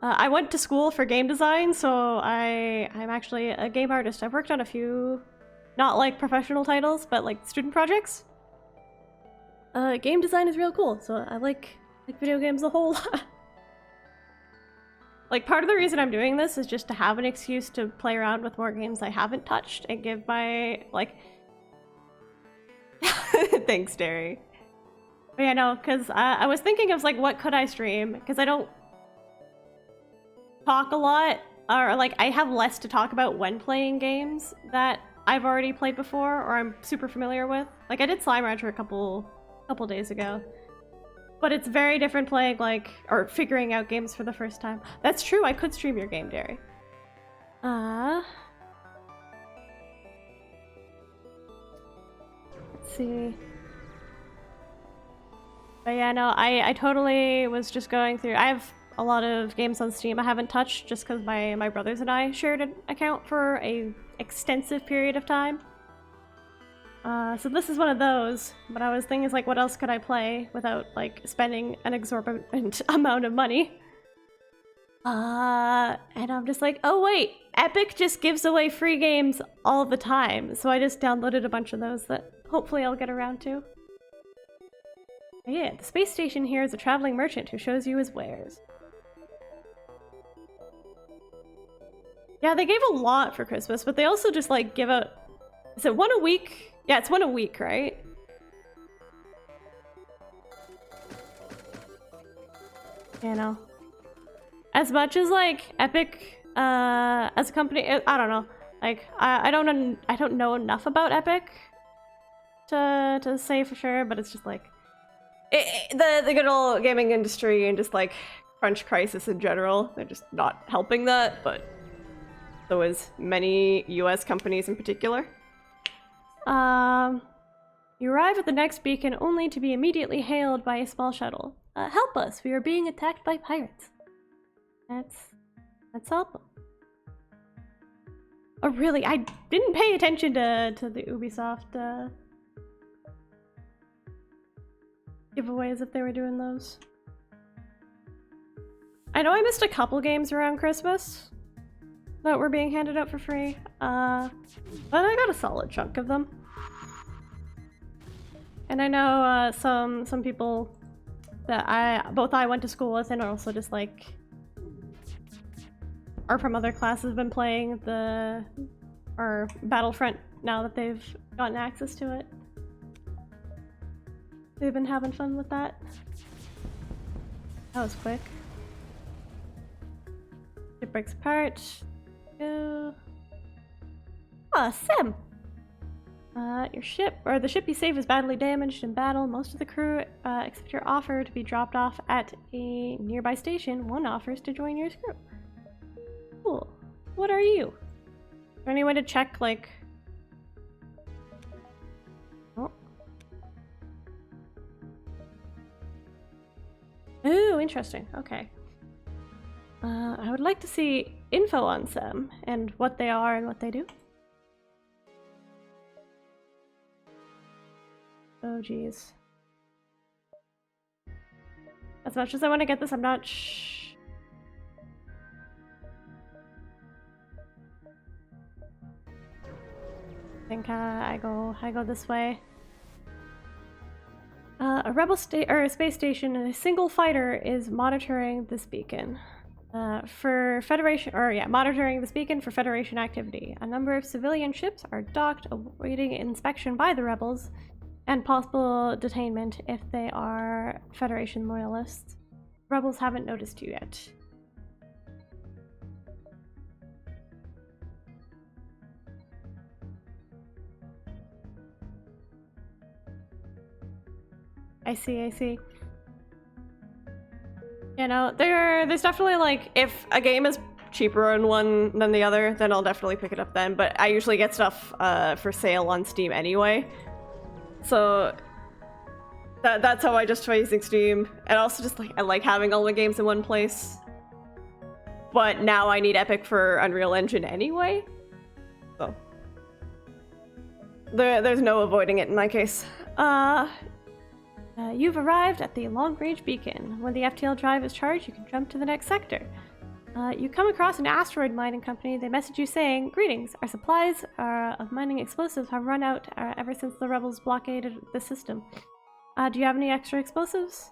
I went to school for game design, so I'm actually a game artist. I've worked on a few, not like professional titles, but like student projects. Game design is real cool, so I like video games a whole lot. Like, part of the reason I'm doing this is just to have an excuse to play around with more games I haven't touched and give my, like... Thanks, Derry. But yeah, no, because I was thinking of, like, what could I stream? Because I don't talk a lot, or, like, I have less to talk about when playing games that I've already played before or I'm super familiar with. Like, I did Slime Rancher a couple days ago. But it's very different playing, like, or figuring out games for the first time. That's true, I could stream your game, Derry. Let's see. But yeah, no, I totally was just going through. I have a lot of games on Steam I haven't touched just because my brothers and I shared an account for a extensive period of time. So this is one of those, but I was thinking, like, what else could I play without, like, spending an exorbitant amount of money? And I'm just like, oh wait, Epic just gives away free games all the time, so I just downloaded a bunch of those that hopefully I'll get around to. Yeah, the space station here is a traveling merchant who shows you his wares. Yeah, they gave a lot for Christmas, but they also just, like, give out... Is it one a week? Yeah, it's one a week, right? You know. As much as, like, Epic, as a company, I don't know. Like, I don't know enough about Epic to say for sure, but it's just like... the good old gaming industry and just, like, crunch crisis in general, they're just not helping that, but so is many US companies in particular. You arrive at the next beacon only to be immediately hailed by a small shuttle. Help us, we are being attacked by pirates. That's helpful. Oh really, I didn't pay attention to the Ubisoft, giveaways if they were doing those. I know I missed a couple games around Christmas that were being handed out for free, but I got a solid chunk of them. And I know some people that I went to school with and also just like are from other classes have been playing our Battlefront now that they've gotten access to it. They've been having fun with that. That was quick. It breaks apart. Go. Ah, Sem! Your ship, or the ship you save is badly damaged in battle. Most of the crew accept your offer to be dropped off at a nearby station. One offers to join your crew. Cool. What are you? Is there any way to check, like... Oh. Ooh, interesting. Okay. I would like to see info on Sem and what they are and what they do. Oh, geez. As much as I want to get this, I'm not I think I go this way. A rebel space station and a single fighter is monitoring this beacon. Monitoring this beacon for Federation activity. A number of civilian ships are docked, awaiting inspection by the rebels, and possible detainment if they are Federation loyalists. Rebels haven't noticed you yet. I see. You know, there's definitely like, if a game is cheaper on one than the other, then I'll definitely pick it up then, but I usually get stuff for sale on Steam anyway. So that's how I justify using Steam. And also just like, I like having all the games in one place. But now I need Epic for Unreal Engine anyway. So there's no avoiding it in my case. You've arrived at the long-range beacon. When the FTL drive is charged, you can jump to the next sector. You come across an asteroid mining company. They message you saying, "Greetings, our supplies of mining explosives have run out ever since the rebels blockaded the system. Do you have any extra explosives?"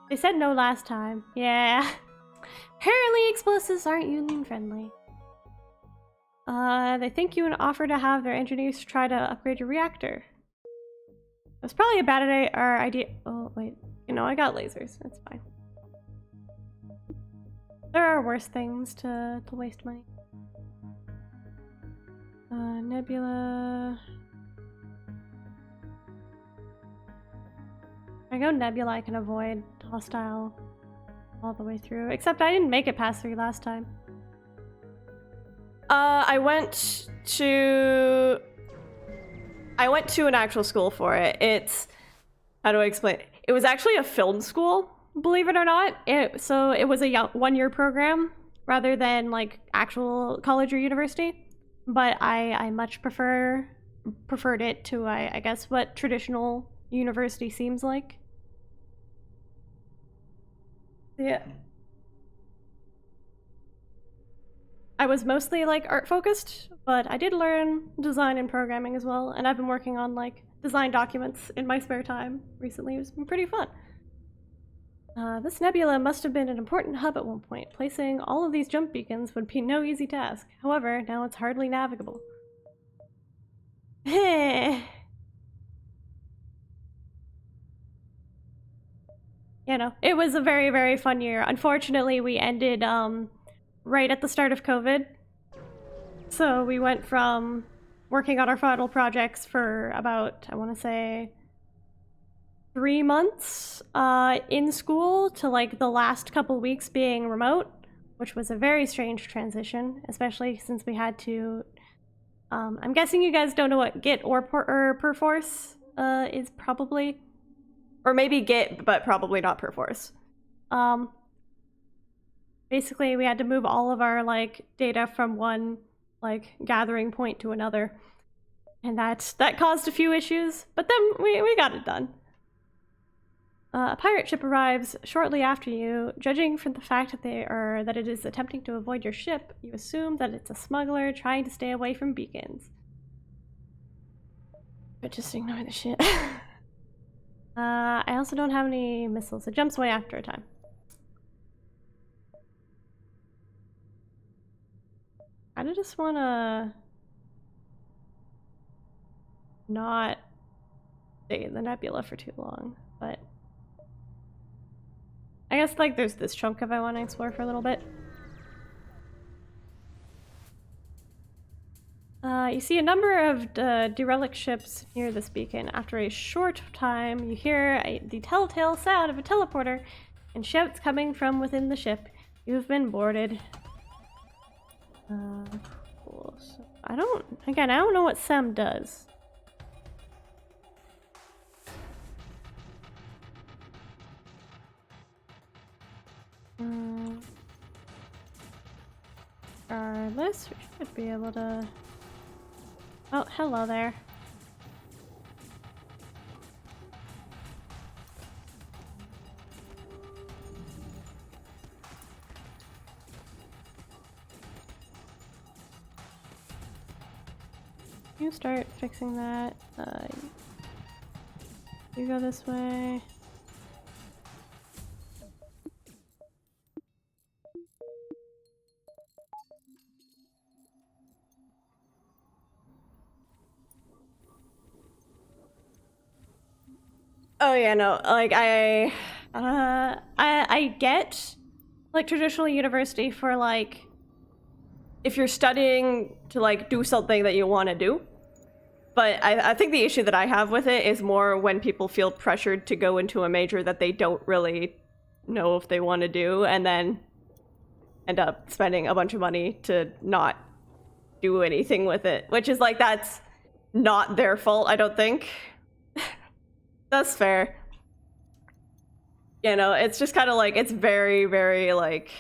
They said no last time. Yeah. Apparently explosives aren't Union-friendly. They thank you and offer to have their engineers try to upgrade your reactor. It was probably a bad idea. Oh, wait. You know, I got lasers. It's fine. There are worse things to waste money. Nebula. If I go Nebula, I can avoid hostile all the way through. Except I didn't make it past 3 last time. I went to an actual school for it. It's, how do I explain it? It was actually a film school, believe it or not. So it was a 1-year program rather than like actual college or university. But I much preferred it to, I guess, what traditional university seems like. Yeah. I was mostly like art focused, but I did learn design and programming as well, and I've been working on like design documents in my spare time recently. It's been pretty fun. This nebula must have been an important hub at one point. Placing all of these jump beacons would be no easy task. However, now it's hardly navigable. You know, it was a very, very fun year. Unfortunately, we ended right at the start of COVID. So we went from working on our final projects for about, I want to say, 3 months in school to like the last couple weeks being remote, which was a very strange transition, especially since we had to... I'm guessing you guys don't know what Git or Perforce is probably. Or maybe Git, but probably not Perforce. Basically, we had to move all of our like data from one like gathering point to another, and that caused a few issues. But then we got it done. A pirate ship arrives shortly after you. Judging from the fact that it is attempting to avoid your ship, you assume that it's a smuggler trying to stay away from beacons. But just ignore the shit. I also don't have any missiles. It jumps away after a time. I just wanna not stay in the nebula for too long, but I guess like there's this chunk if I want to explore for a little bit. You see a number of derelict ships near this beacon. After a short time, you hear the telltale sound of a teleporter and shouts coming from within the ship. You've been boarded. Cool. So I don't know what Sem does. Regardless, we should be able to... Oh, hello there. You start fixing that. You go this way. Oh yeah, no, like I get like traditional university for like if you're studying to like do something that you want to do. But I think the issue that I have with it is more when people feel pressured to go into a major that they don't really know if they want to do, and then end up spending a bunch of money to not do anything with it. Which is like, that's not their fault, I don't think. That's fair. You know, it's just kind of like, it's very, very like,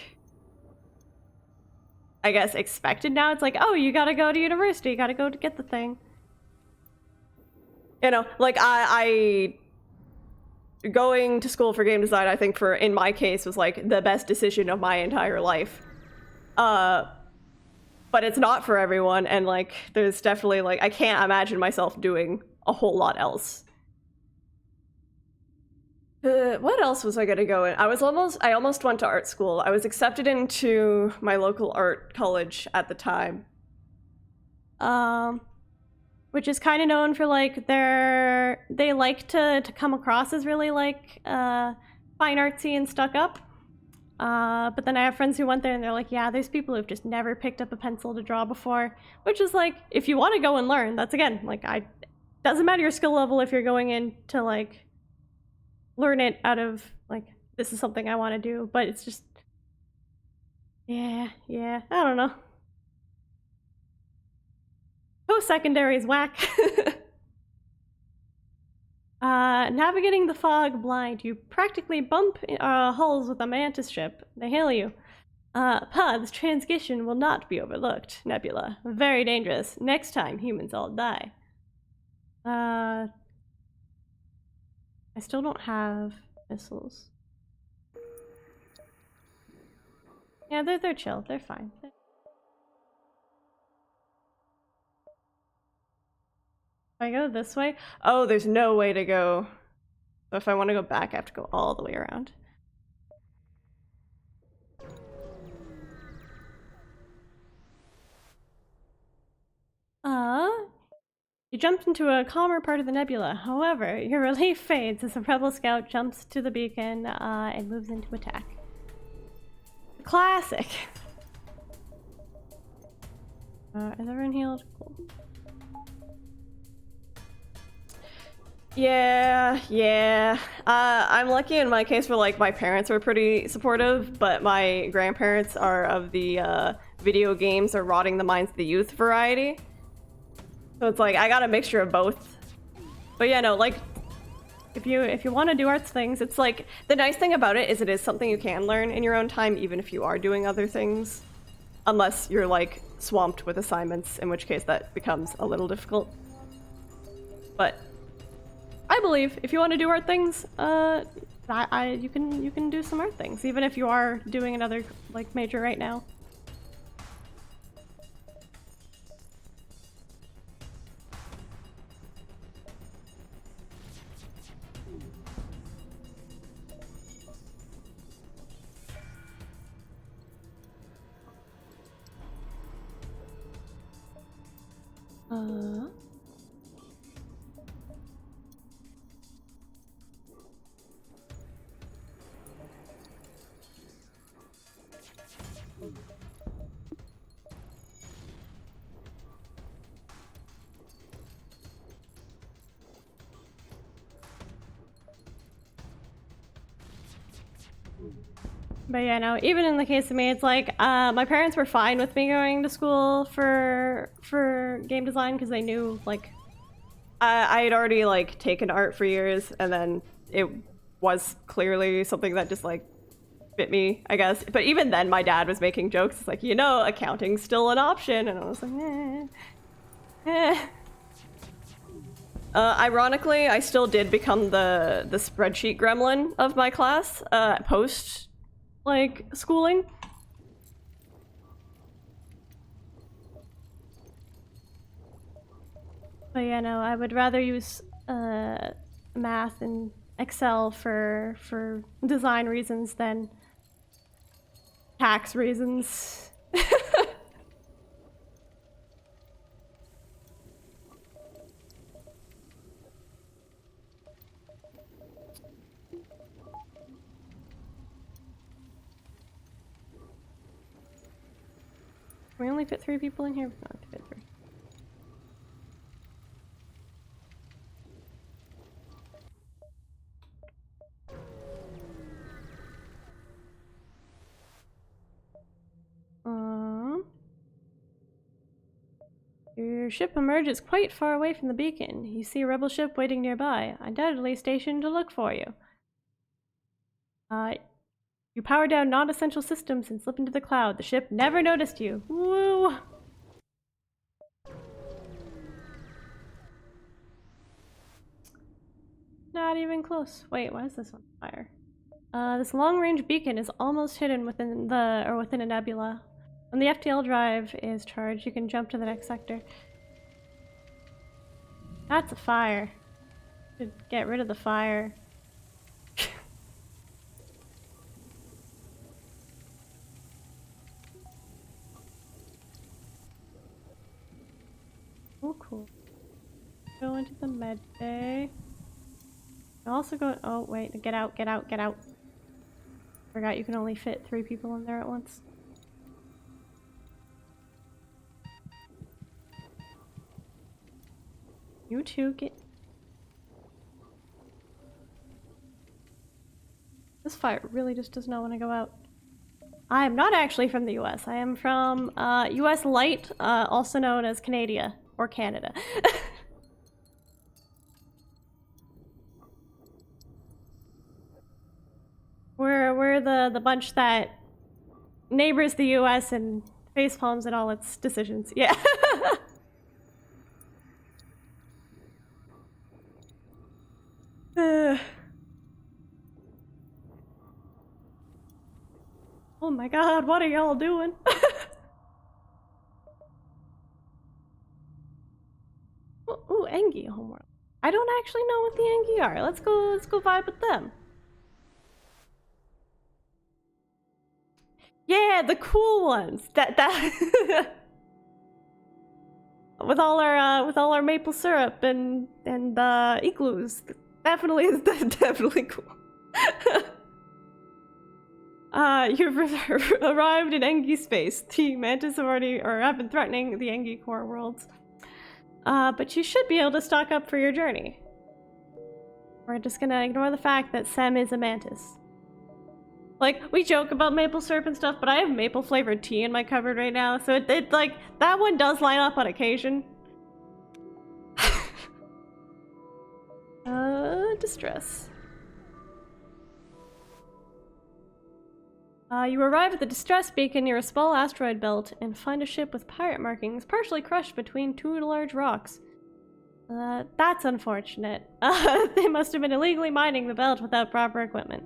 I guess, expected now. It's like, oh, you gotta go to university, you gotta go to get the thing. You know, like I going to school for game design, I think for, in my case, was like the best decision of my entire life. But it's not for everyone, and like there's definitely like, I can't imagine myself doing a whole lot else. What else was I gonna go in? I almost went to art school. I was accepted into my local art college at the time. Which is kind of known for like they like to come across as really like fine artsy and stuck up. But then I have friends who went there and they're like, yeah, there's people who've just never picked up a pencil to draw before. Which is like, if you want to go and learn, that's again, like, doesn't matter your skill level if you're going in to like learn it out of like, this is something I want to do, but it's just, yeah, I don't know. Post-secondary is whack. Navigating the fog blind, you practically bump hulls with a mantis ship. They hail you. This transgression will not be overlooked, Nebula. Very dangerous. Next time, humans all die. I still don't have missiles. Yeah, they're chill. They're fine. If I go this way? Oh, there's no way to go. So if I want to go back, I have to go all the way around. You jumped into a calmer part of the nebula. However, your relief fades as a rebel scout jumps to the beacon and moves into attack. Classic! Is everyone healed? Cool. Yeah. I'm lucky in my case where like my parents were pretty supportive, but my grandparents are of the video games are rotting the minds of the youth variety. So it's like I got a mixture of both. But yeah, no, like if you want to do arts things, it's like the nice thing about it is something you can learn in your own time, even if you are doing other things. Unless you're like swamped with assignments, in which case that becomes a little difficult. But I believe if you want to do art things, you can do some art things, even if you are doing another like major right now. But yeah, no, even in the case of me, it's like, my parents were fine with me going to school for game design because they knew, like, I had already, like, taken art for years, and then it was clearly something that just, like, fit me, I guess. But even then, my dad was making jokes. It's like, you know, accounting's still an option, and I was like, ironically, I still did become the spreadsheet gremlin of my class, post like schooling. But yeah, no, I would rather use math and Excel for design reasons than tax reasons. Can we only fit 3 people in here? No, I can fit 3. Your ship emerges quite far away from the beacon. You see a rebel ship waiting nearby, undoubtedly stationed to look for you. You power down non-essential systems and slip into the cloud. The ship never noticed you. Woo! Not even close. Wait, why is this on fire? This long-range beacon is almost hidden within a nebula. When the FTL drive is charged, you can jump to the next sector. That's a fire. Should get rid of the fire. Oh, cool. Go into the med bay. Also go. Oh, wait. Get out, get out, get out. Forgot you can only fit 3 people in there at once. You two get. This fire really just does not want to go out. I am not actually from the US. I am from US Light, also known as Canada or Canada. We're the bunch that neighbors the US and facepalms at all its decisions. Yeah. Oh my god, what are y'all doing? Ooh, Engi homeworld. I don't actually know what the Engi are. Let's go vibe with them. Yeah, the cool ones. That with all our maple syrup and igloos. Definitely cool. You've arrived in Engi space. The Mantis have been threatening the Engi core worlds. But you should be able to stock up for your journey. We're just gonna ignore the fact that Sem is a Mantis. Like, we joke about maple syrup and stuff, but I have maple flavored tea in my cupboard right now, so it like, that one does line up on occasion. Distress. You arrive at the distress beacon near a small asteroid belt and find a ship with pirate markings partially crushed between 2 large rocks. That's unfortunate. They must have been illegally mining the belt without proper equipment.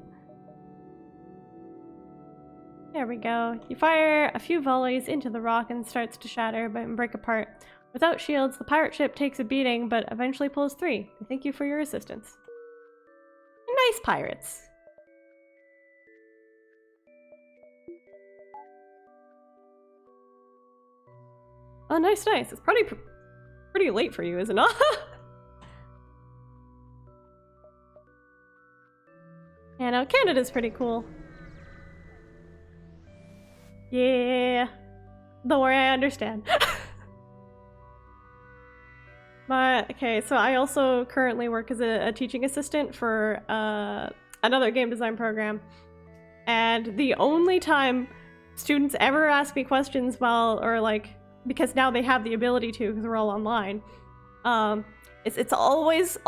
There we go. You fire a few volleys into the rock and it starts to shatter and break apart. Without shields, the pirate ship takes a beating, but eventually pulls 3. Thank you for your assistance. Nice pirates. Oh, nice. It's pretty late for you, isn't it? Yeah, no, Canada's pretty cool. Yeah. Don't worry, I understand. Okay, so I also currently work as a teaching assistant for another game design program. And the only time students ever ask me questions because now they have the ability to because we're all online, it's always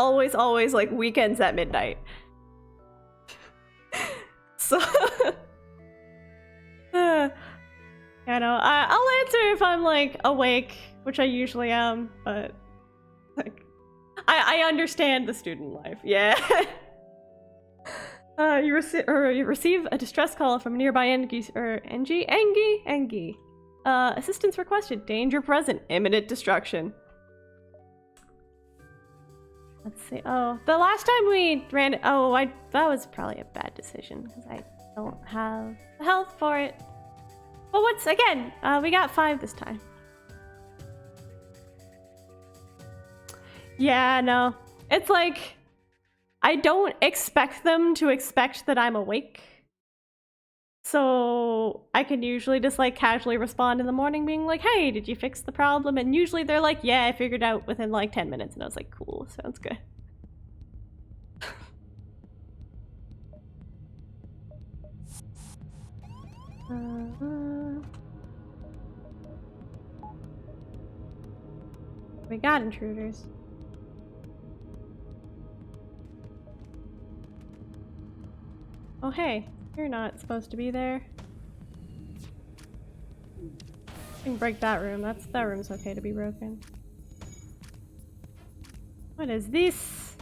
like weekends at midnight. So I know I'll answer if I'm like awake, which I usually am, but like I understand the student life. Yeah. You receive a distress call from a nearby Engi. Assistance requested. Danger present. Imminent destruction. Let's see. Oh, the last time we ran it. Oh, that was probably a bad decision because I don't have the health for it. Well, we got 5 this time. Yeah, no. It's like, I don't expect them to expect that I'm awake. So I can usually just like casually respond in the morning being like, hey, did you fix the problem? And usually they're like, yeah, I figured it out within like 10 minutes. And I was like, cool, sounds good. We got intruders. Oh hey, you're not supposed to be there. I can break that room. That room's okay to be broken. What is this?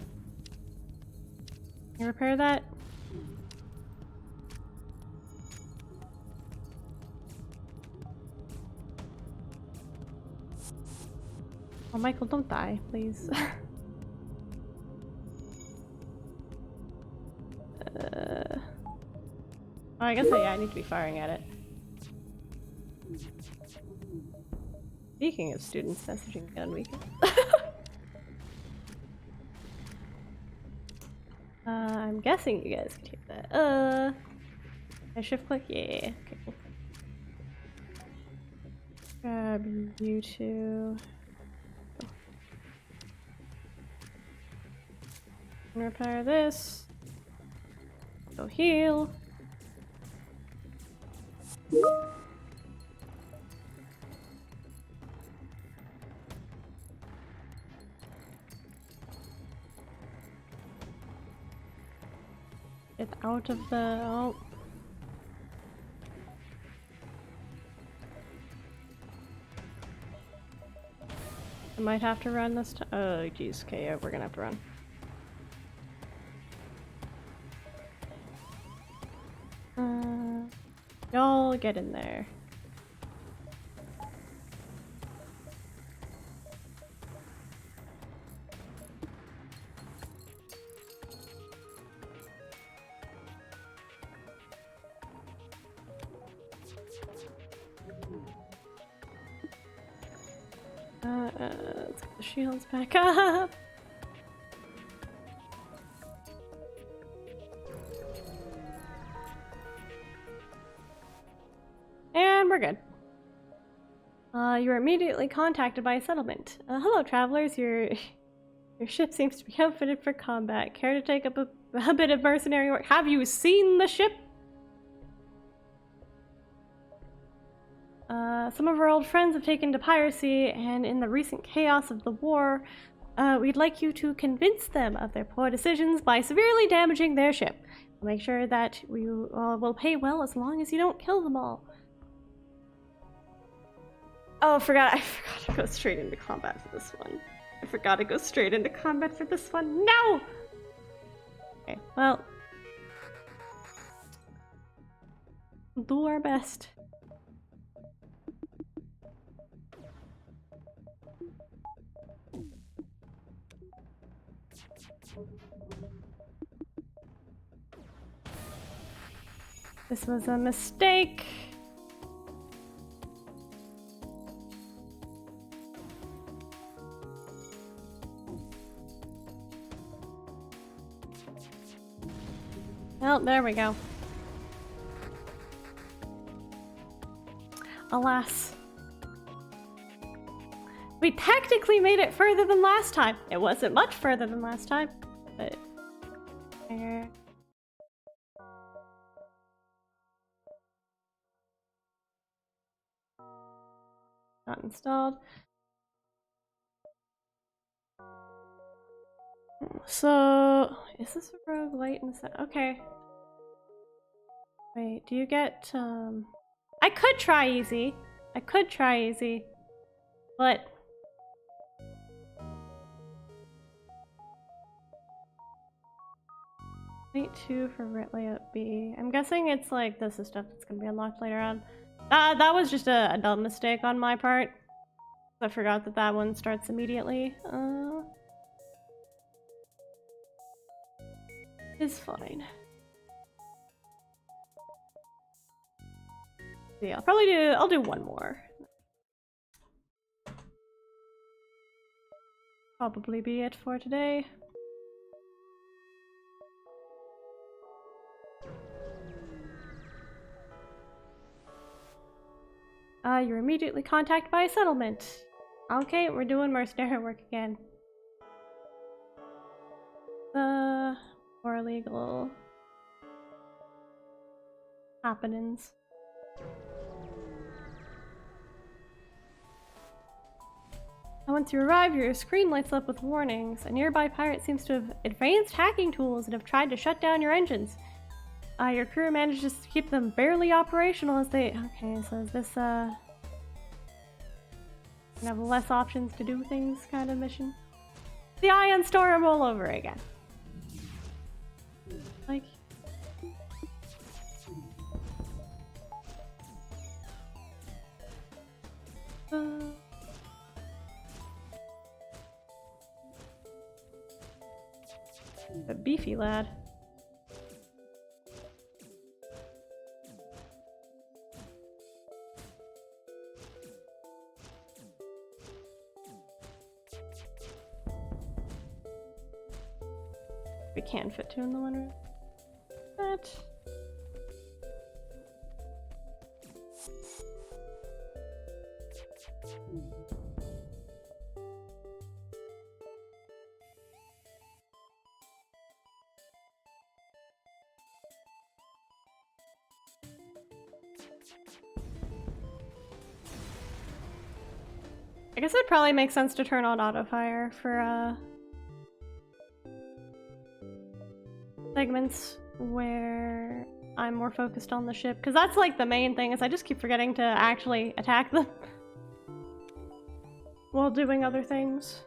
Can you repair that? Oh, Michael, don't die, please. Oh, I guess yeah, I need to be firing at it. Speaking of students messaging on weekends. I'm guessing you guys could hear that. Can I shift click? Yeah. Okay, cool. Grab you two. Repair this. Go heal. Get out of the... Oh. I might have to run this time. Oh, jeez. Okay, yeah, we're gonna have to run. Y'all get in there. Let's get the shields back up. And we're good. You were immediately contacted by a settlement. Hello, travelers. Your ship seems to be outfitted for combat. Care to take up a bit of mercenary work? Have you seen the ship? Some of our old friends have taken to piracy, and in the recent chaos of the war, we'd like you to convince them of their poor decisions by severely damaging their ship. We'll make sure that we will pay well as long as you don't kill them all. Oh, I forgot to go straight into combat for this one. I forgot to go straight into combat for this one. No! Okay, well. We'll do our best. This was a mistake. Well, there we go. Alas. We technically made it further than last time. It wasn't much further than last time, but... There. Not installed. So, is this a rogue light in the okay. Wait, do you get, I could try easy. I could try easy. But... 2 for layout B. I'm guessing it's like this is stuff that's gonna be unlocked later on. That was just a dumb mistake on my part. I forgot that that one starts immediately. It's fine. Yeah, I'll do one more. Probably be it for today. You're immediately contacted by a settlement. Okay, we're doing mercenary work again. More illegal happenings. Once you arrive, your screen lights up with warnings. A nearby pirate seems to have advanced hacking tools and have tried to shut down your engines. Your crew manages to keep them barely operational as they... Okay, so is this, gonna have less options to do things kind of mission? The Ion Storm all over again. Like... A beefy lad. We can fit two in the one room. But I guess it probably makes sense to turn on auto fire for segments where I'm more focused on the ship, because that's like the main thing, is I just keep forgetting to actually attack them while doing other things.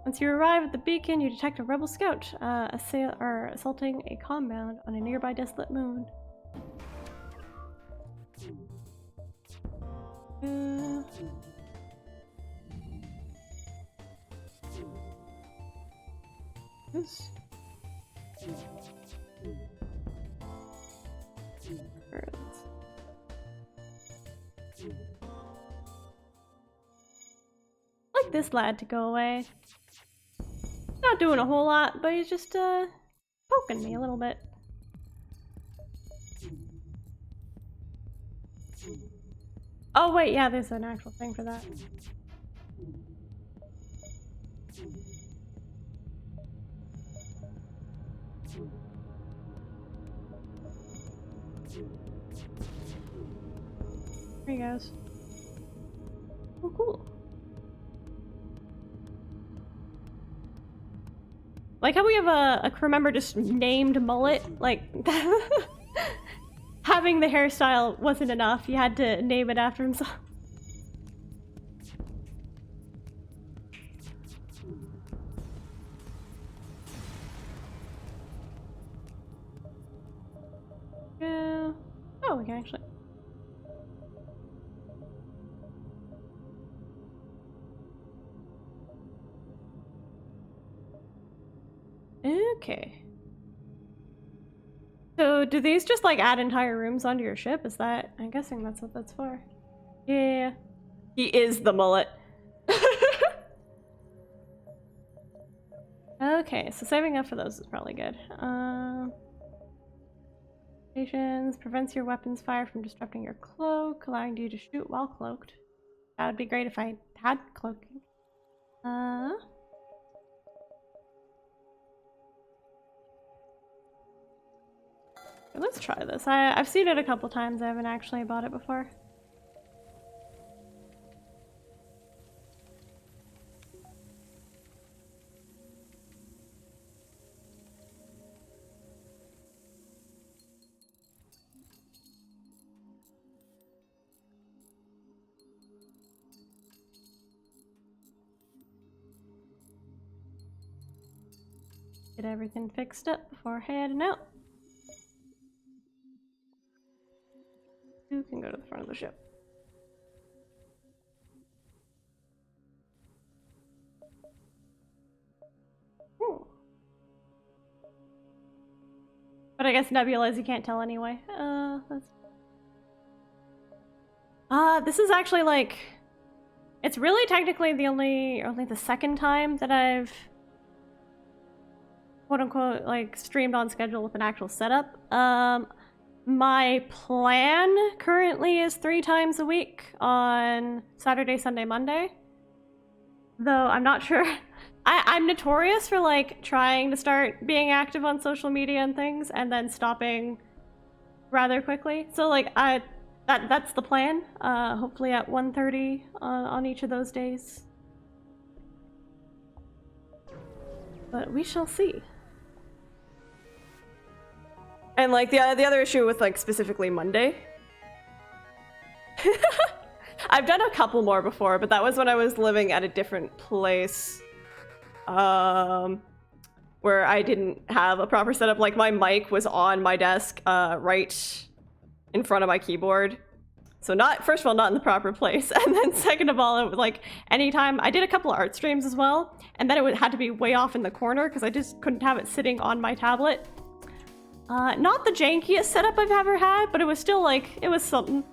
Once you arrive at the beacon, you detect a rebel scout assaulting a compound on a nearby desolate moon. This. I'd like this lad to go away. Not doing a whole lot, but he's just poking me a little bit. Oh wait, yeah, there's an actual thing for that. There he goes. Oh, cool. Like how we have a crew member just named Mullet, like having the hairstyle wasn't enough, he had to name it after himself. Yeah. Oh, we can actually. Okay. So do these just like add entire rooms onto your ship? Is that... I'm guessing that's what that's for. Yeah. He is the mullet. Okay, so saving up for those is probably good. Patience prevents your weapons fire from disrupting your cloak, allowing you to shoot while cloaked. That would be great if I had cloaking. Let's try this. I've seen it a couple times. I haven't actually bought it before. Get everything fixed up before heading out. You can go to the front of the ship. Ooh. But I guess Nebula is you can't tell anyway. This is actually like... It's really technically the only the second time that I've quote unquote like streamed on schedule with an actual setup. My plan currently is 3 times a week on Saturday, Sunday, Monday. Though I'm not sure. I'm notorious for like trying to start being active on social media and things and then stopping rather quickly. So like that's the plan. Hopefully at 1:30 on each of those days. But we shall see. And like the other issue with like specifically Monday. I've done a couple more before, but that was when I was living at a different place. Where I didn't have a proper setup. Like my mic was on my desk, right in front of my keyboard. So not, first of all, not in the proper place. And then second of all, it was like anytime, I did a couple of art streams as well. And then it had to be way off in the corner because I just couldn't have it sitting on my tablet. Not the jankiest setup I've ever had, but it was still like, it was something.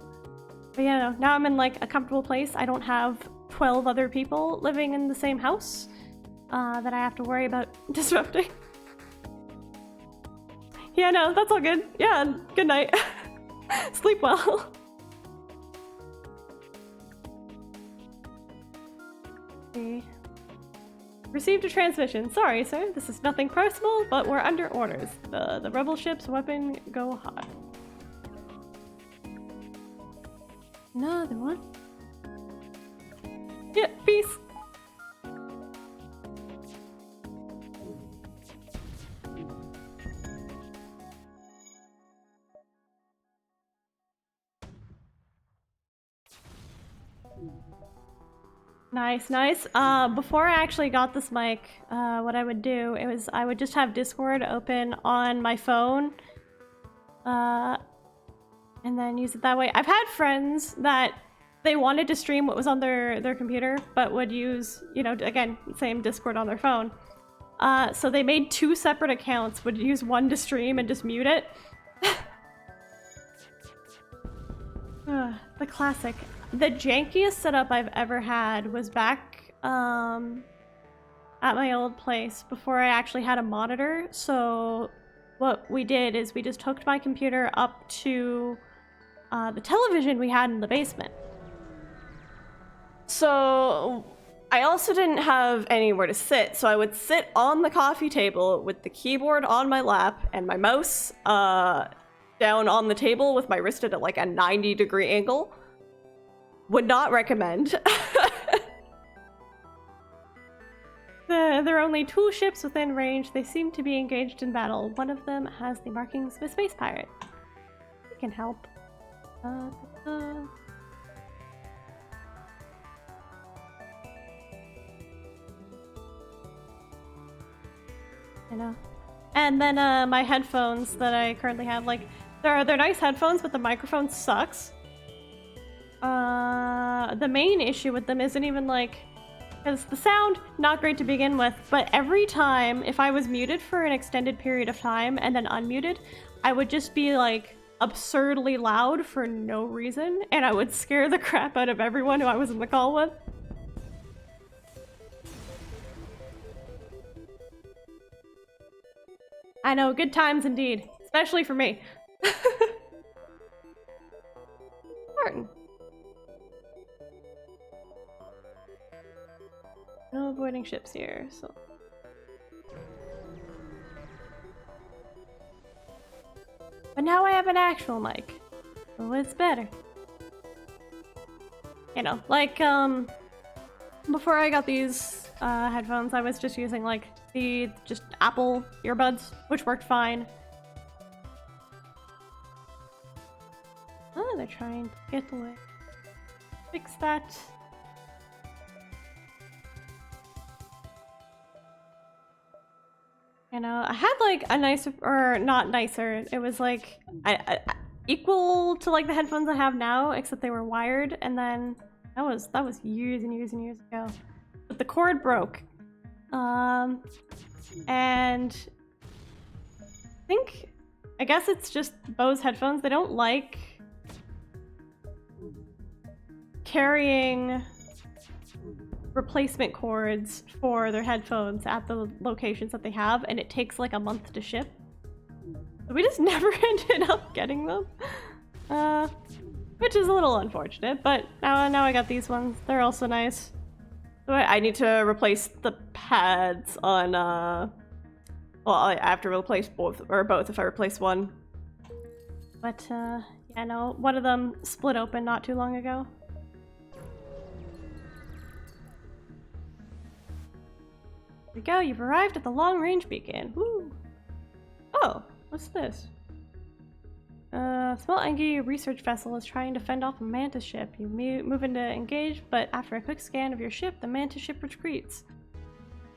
But yeah, no, now I'm in like a comfortable place. I don't have 12 other people living in the same house that I have to worry about disrupting. Yeah, no, that's all good. Yeah, good night. Sleep well. Received a transmission. Sorry, sir. This is nothing personal, but we're under orders. The rebel ship's weapon go hot. Another one. Yeah, peace. Nice, nice. Before I actually got this mic, what I would do is I would just have Discord open on my phone, and then use it that way. I've had friends that they wanted to stream what was on their computer, but would use, you know, again, same Discord on their phone. So they made 2 separate accounts, would use one to stream and just mute it. The classic. The jankiest setup I've ever had was back at my old place before I actually had a monitor. So what we did is we just hooked my computer up to the television we had in the basement. So I also didn't have anywhere to sit, so I would sit on the coffee table with the keyboard on my lap and my mouse down on the table with my wrist at like a 90-degree angle. Would not recommend. There are only 2 ships within range. They seem to be engaged in battle. One of them has the markings of a space pirate. We can help. You know. And then my headphones that I currently have, like, they're nice headphones, but the microphone sucks. The main issue with them isn't even like, because the sound, not great to begin with, but every time, if I was muted for an extended period of time and then unmuted, I would just be like absurdly loud for no reason, and I would scare the crap out of everyone who I was in the call with. I know, good times indeed, especially for me. Martin. No avoiding ships here, so. But now I have an actual mic. So it's better. You know, like, before I got these headphones, I was just using like the just Apple earbuds, which worked fine. Oh, they're trying to get away. Fix that. You know, I had like a nicer, or not nicer, it was like equal to like the headphones I have now, except they were wired, and then that was years and years and years ago. But the cord broke. And I guess it's just Bose headphones, they don't like replacement cords for their headphones at the locations that they have, and it takes like a month to ship. So we just never ended up getting them. Which is a little unfortunate, but now I got these ones. They're also nice. So I need to replace the pads on, well, I have to replace both if I replace one. But, yeah, no, one of them split open not too long ago. There we go, you've arrived at the long-range beacon. Woo! Oh, what's this? A small Engi research vessel is trying to fend off a mantis ship. You move into engage, but after a quick scan of your ship, the mantis ship retreats.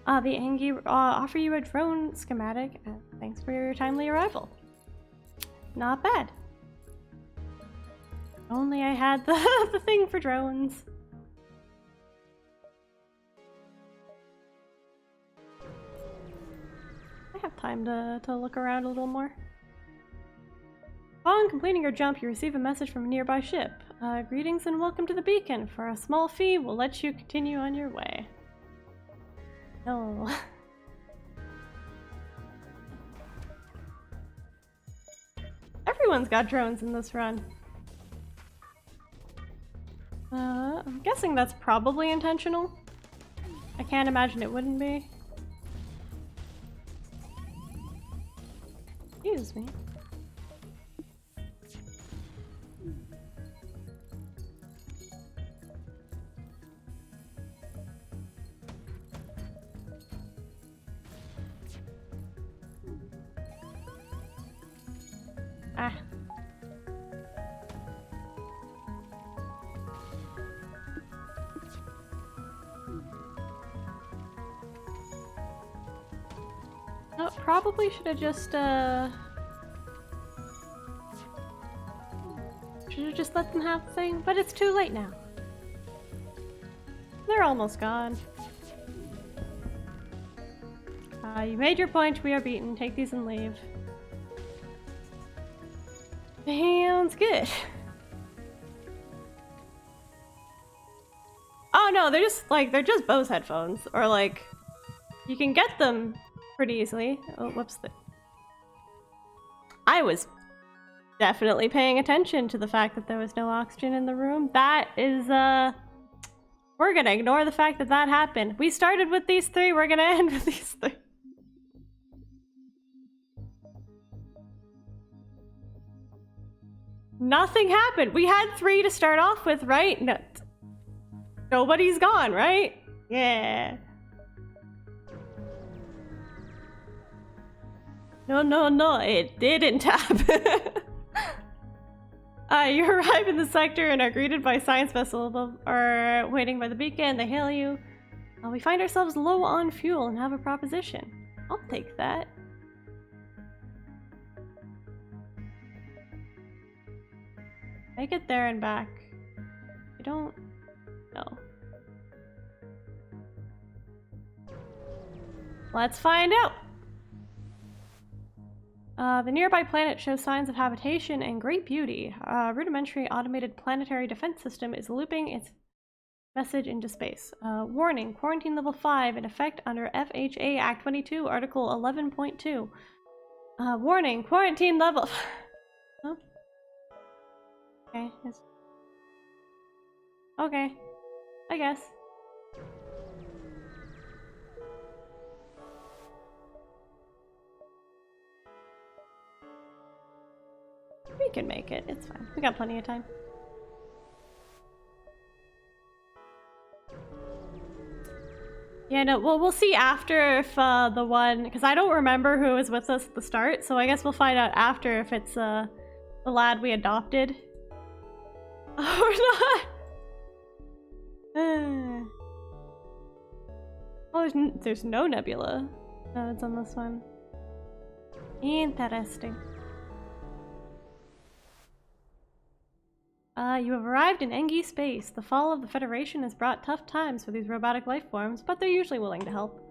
The Engi offer you a drone schematic. Thanks for your timely arrival. Not bad. Only I had the thing for drones. I have time to look around a little more. Upon completing your jump, you receive a message from a nearby ship. Greetings and welcome to the beacon. For a small fee, we'll let you continue on your way. No. Everyone's got drones in this run. I'm guessing that's probably intentional. I can't imagine it wouldn't be. Excuse me. Ah. Oh, probably should have just let them have the thing, but it's too late now. They're almost gone. You made your point, we are beaten. Take these and leave. Sounds good. Oh no, they're just Bose headphones. Or like, you can get them pretty easily. Oh, whoops. I was definitely paying attention to the fact that there was no oxygen in the room. That is, we're gonna ignore the fact that that happened. We started with these three, we're gonna end with these three. Nothing happened. We had 3 to start off with, right? No, nobody's gone, right? Yeah. No, it didn't happen. You arrive in the sector and are greeted by science vessels are waiting by the beacon. They hail you. We find ourselves low on fuel and have a proposition. I'll take that. Make it there and back. I don't know. Let's find out! The nearby planet shows signs of habitation and great beauty. A rudimentary automated planetary defense system is looping its message into space. Warning, quarantine level 5 in effect under FHA Act 22, Article 11.2. Warning, quarantine level... Huh? Okay, yes. Okay, I guess. We can make it, it's fine. We got plenty of time. Yeah, no, well, we'll see after if the one, because I don't remember who was with us at the start, so I guess we'll find out after if it's the lad we adopted. Or not. Oh, there's no nebula. No, it's on this one. Interesting. You have arrived in Engi space. The fall of the Federation has brought tough times for these robotic life forms, but they're usually willing to help.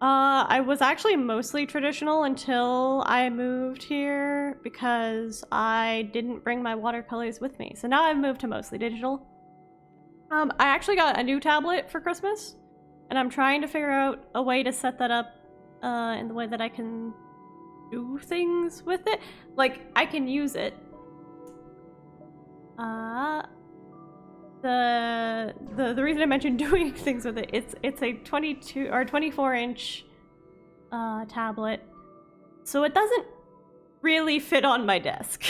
I was actually mostly traditional until I moved here because I didn't bring my watercolors with me. So now I've moved to mostly digital. I actually got a new tablet for Christmas, and I'm trying to figure out a way to set that up in the way that I can do things with it. Like, I can use it. The reason I mentioned doing things with it, it's a 22 or 24-inch tablet, so it doesn't really fit on my desk.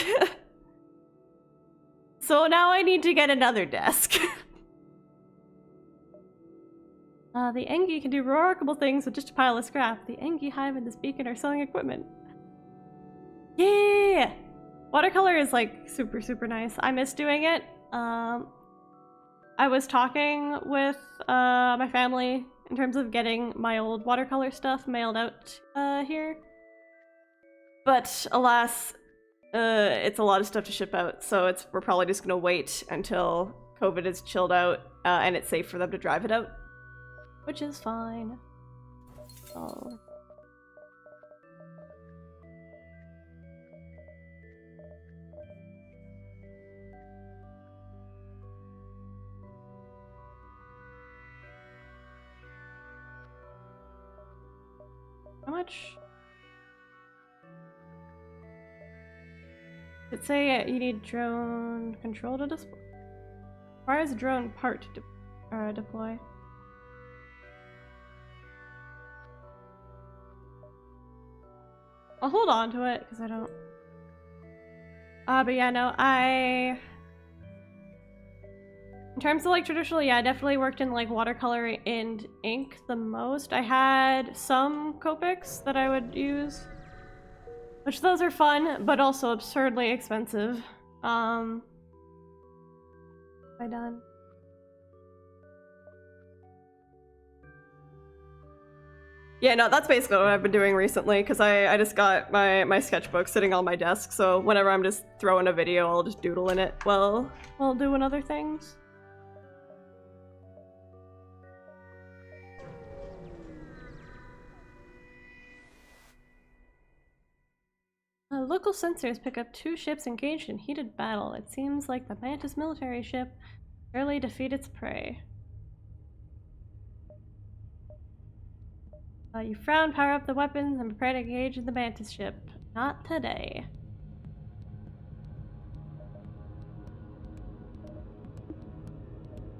So now I need to get another desk. The Engi can do remarkable things with just a pile of scrap. The Engi Hive and this beacon are selling equipment. Yeah! Watercolor is like super, super nice. I miss doing it. I was talking with my family in terms of getting my old watercolor stuff mailed out here. But alas, it's a lot of stuff to ship out, so we're probably just gonna wait until COVID is chilled out and it's safe for them to drive it out. Which is fine. Oh. How much? Did it say you need drone control to display? Requires a drone part to deploy. I'll hold on to it because I don't. But yeah, no, in terms of like traditional, yeah, I definitely worked in like watercolor and ink the most. I had some Copics that I would use, which those are fun, but also absurdly expensive. Am I done? Yeah, no, that's basically what I've been doing recently, because I just got my sketchbook sitting on my desk, so whenever I'm just throwing a video, I'll just doodle in it while doing other things. Local sensors pick up 2 ships engaged in heated battle. It seems like the Mantis military ship barely defeat its prey. You frown, power up the weapons, and prepare to engage in the Mantis ship. Not today.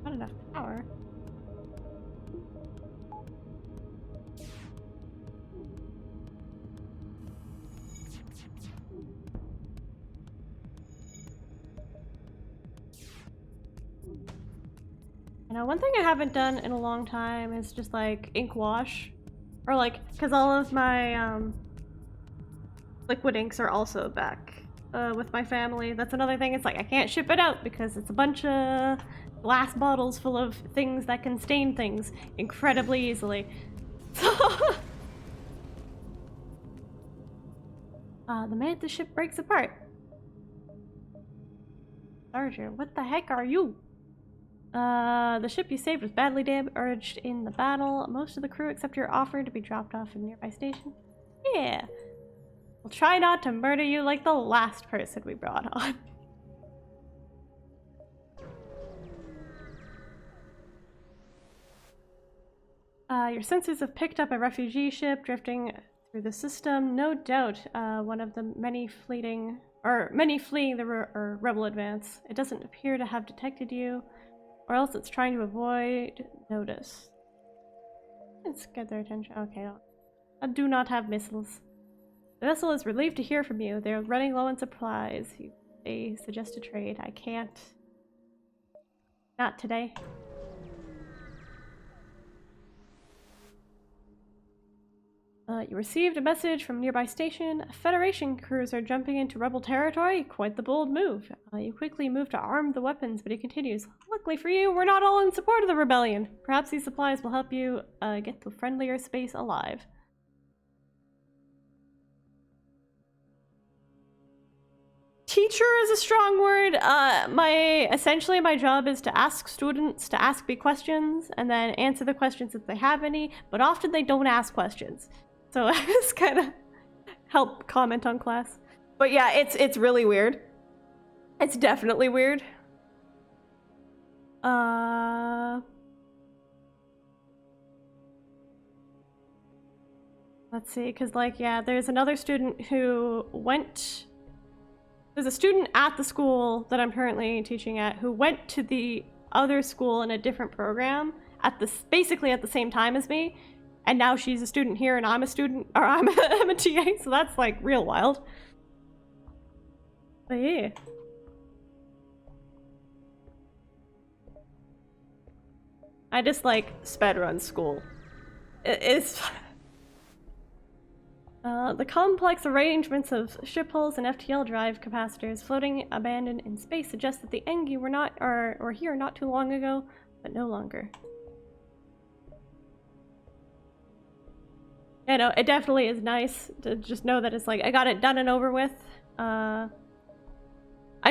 Not enough power. You know, one thing I haven't done in a long time is just like ink wash. Or like, because all of my liquid inks are also back with my family. That's another thing. It's like I can't ship it out because it's a bunch of glass bottles full of things that can stain things incredibly easily. The Mantis ship breaks apart. Sergeant, what the heck are you? The ship you saved was badly damaged in the battle. Most of the crew accept your offer to be dropped off in a nearby station. Yeah. We'll try not to murder you like the last person we brought on. Your sensors have picked up a refugee ship drifting through the system. No doubt, one of the many fleeing the rebel advance. It doesn't appear to have detected you, or else it's trying to avoid notice. Let's get their attention. Okay, I do not have missiles. The vessel is relieved to hear from you. They're running low on supplies. They suggest a trade. I can't. Not today. You received a message from a nearby station. Federation crews are jumping into rebel territory. Quite the bold move. You quickly move to arm the weapons, but he continues. Luckily for you, we're not all in support of the rebellion. Perhaps these supplies will help you get to friendlier space alive. Teacher is a strong word. Essentially my job is to ask students to ask me questions and then answer the questions if they have any, but often they don't ask questions. So I just kind of help comment on class. But yeah, it's really weird. It's definitely weird. Let's see, because, like, yeah, there's another student who went... There's a student at the school that I'm currently teaching at who went to the other school in a different program at basically at the same time as me, and now she's a student here and I'm a student, or I'm a TA, so that's, like, real wild. But yeah. I just, like, sped run school. It's... the complex arrangements of ship hulls and FTL drive capacitors floating abandoned in space suggest that the Engi were here not too long ago, but no longer. You know, it definitely is nice to just know that it's like, I got it done and over with. I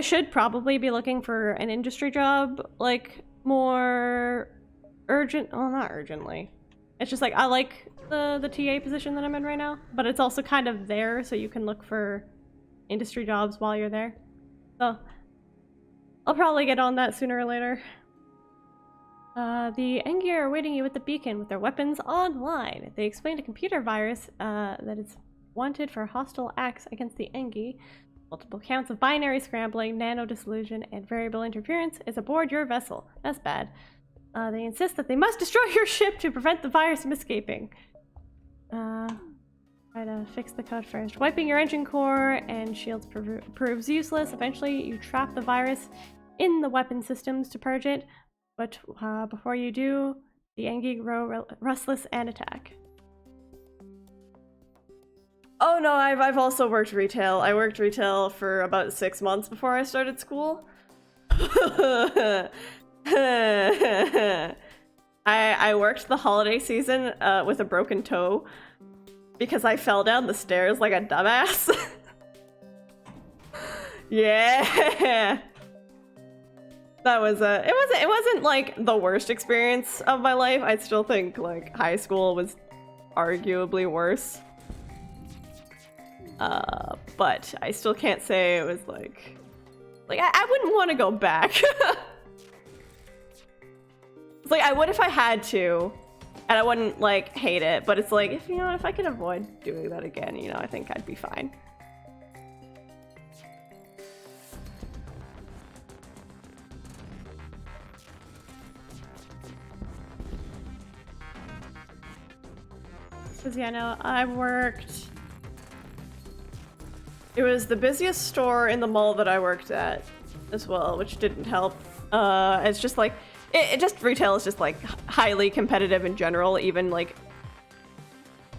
should probably be looking for an industry job, like, more urgent. Well, not urgently. It's just like, I like the TA position that I'm in right now, but it's also kind of there, so you can look for industry jobs while you're there. So, I'll probably get on that sooner or later. The Engi are awaiting you at the beacon with their weapons online. They explained a computer virus that is wanted for hostile acts against the Engi. Multiple counts of binary scrambling, nano disillusion, and variable interference is aboard your vessel. That's bad. They insist that they must destroy your ship to prevent the virus from escaping. Try to fix the code first. Wiping your engine core and shields proves useless. Eventually, you trap the virus in the weapon systems to purge it, but before you do, the Engi grow restless and attack. Oh no, I've also worked retail. I worked retail for about 6 months before I started school. I worked the holiday season with a broken toe because I fell down the stairs like a dumbass. Yeah. That was it wasn't like the worst experience of my life. I still think like high school was arguably worse. But I still can't say it was like I wouldn't want to go back. It's like I would if I had to, and I wouldn't like hate it, but it's like if I could avoid doing that again, I think I'd be fine. Cause yeah, no, I worked. It was the busiest store in the mall that I worked at as well, which didn't help. It's just like it just retail is just like highly competitive in general, even like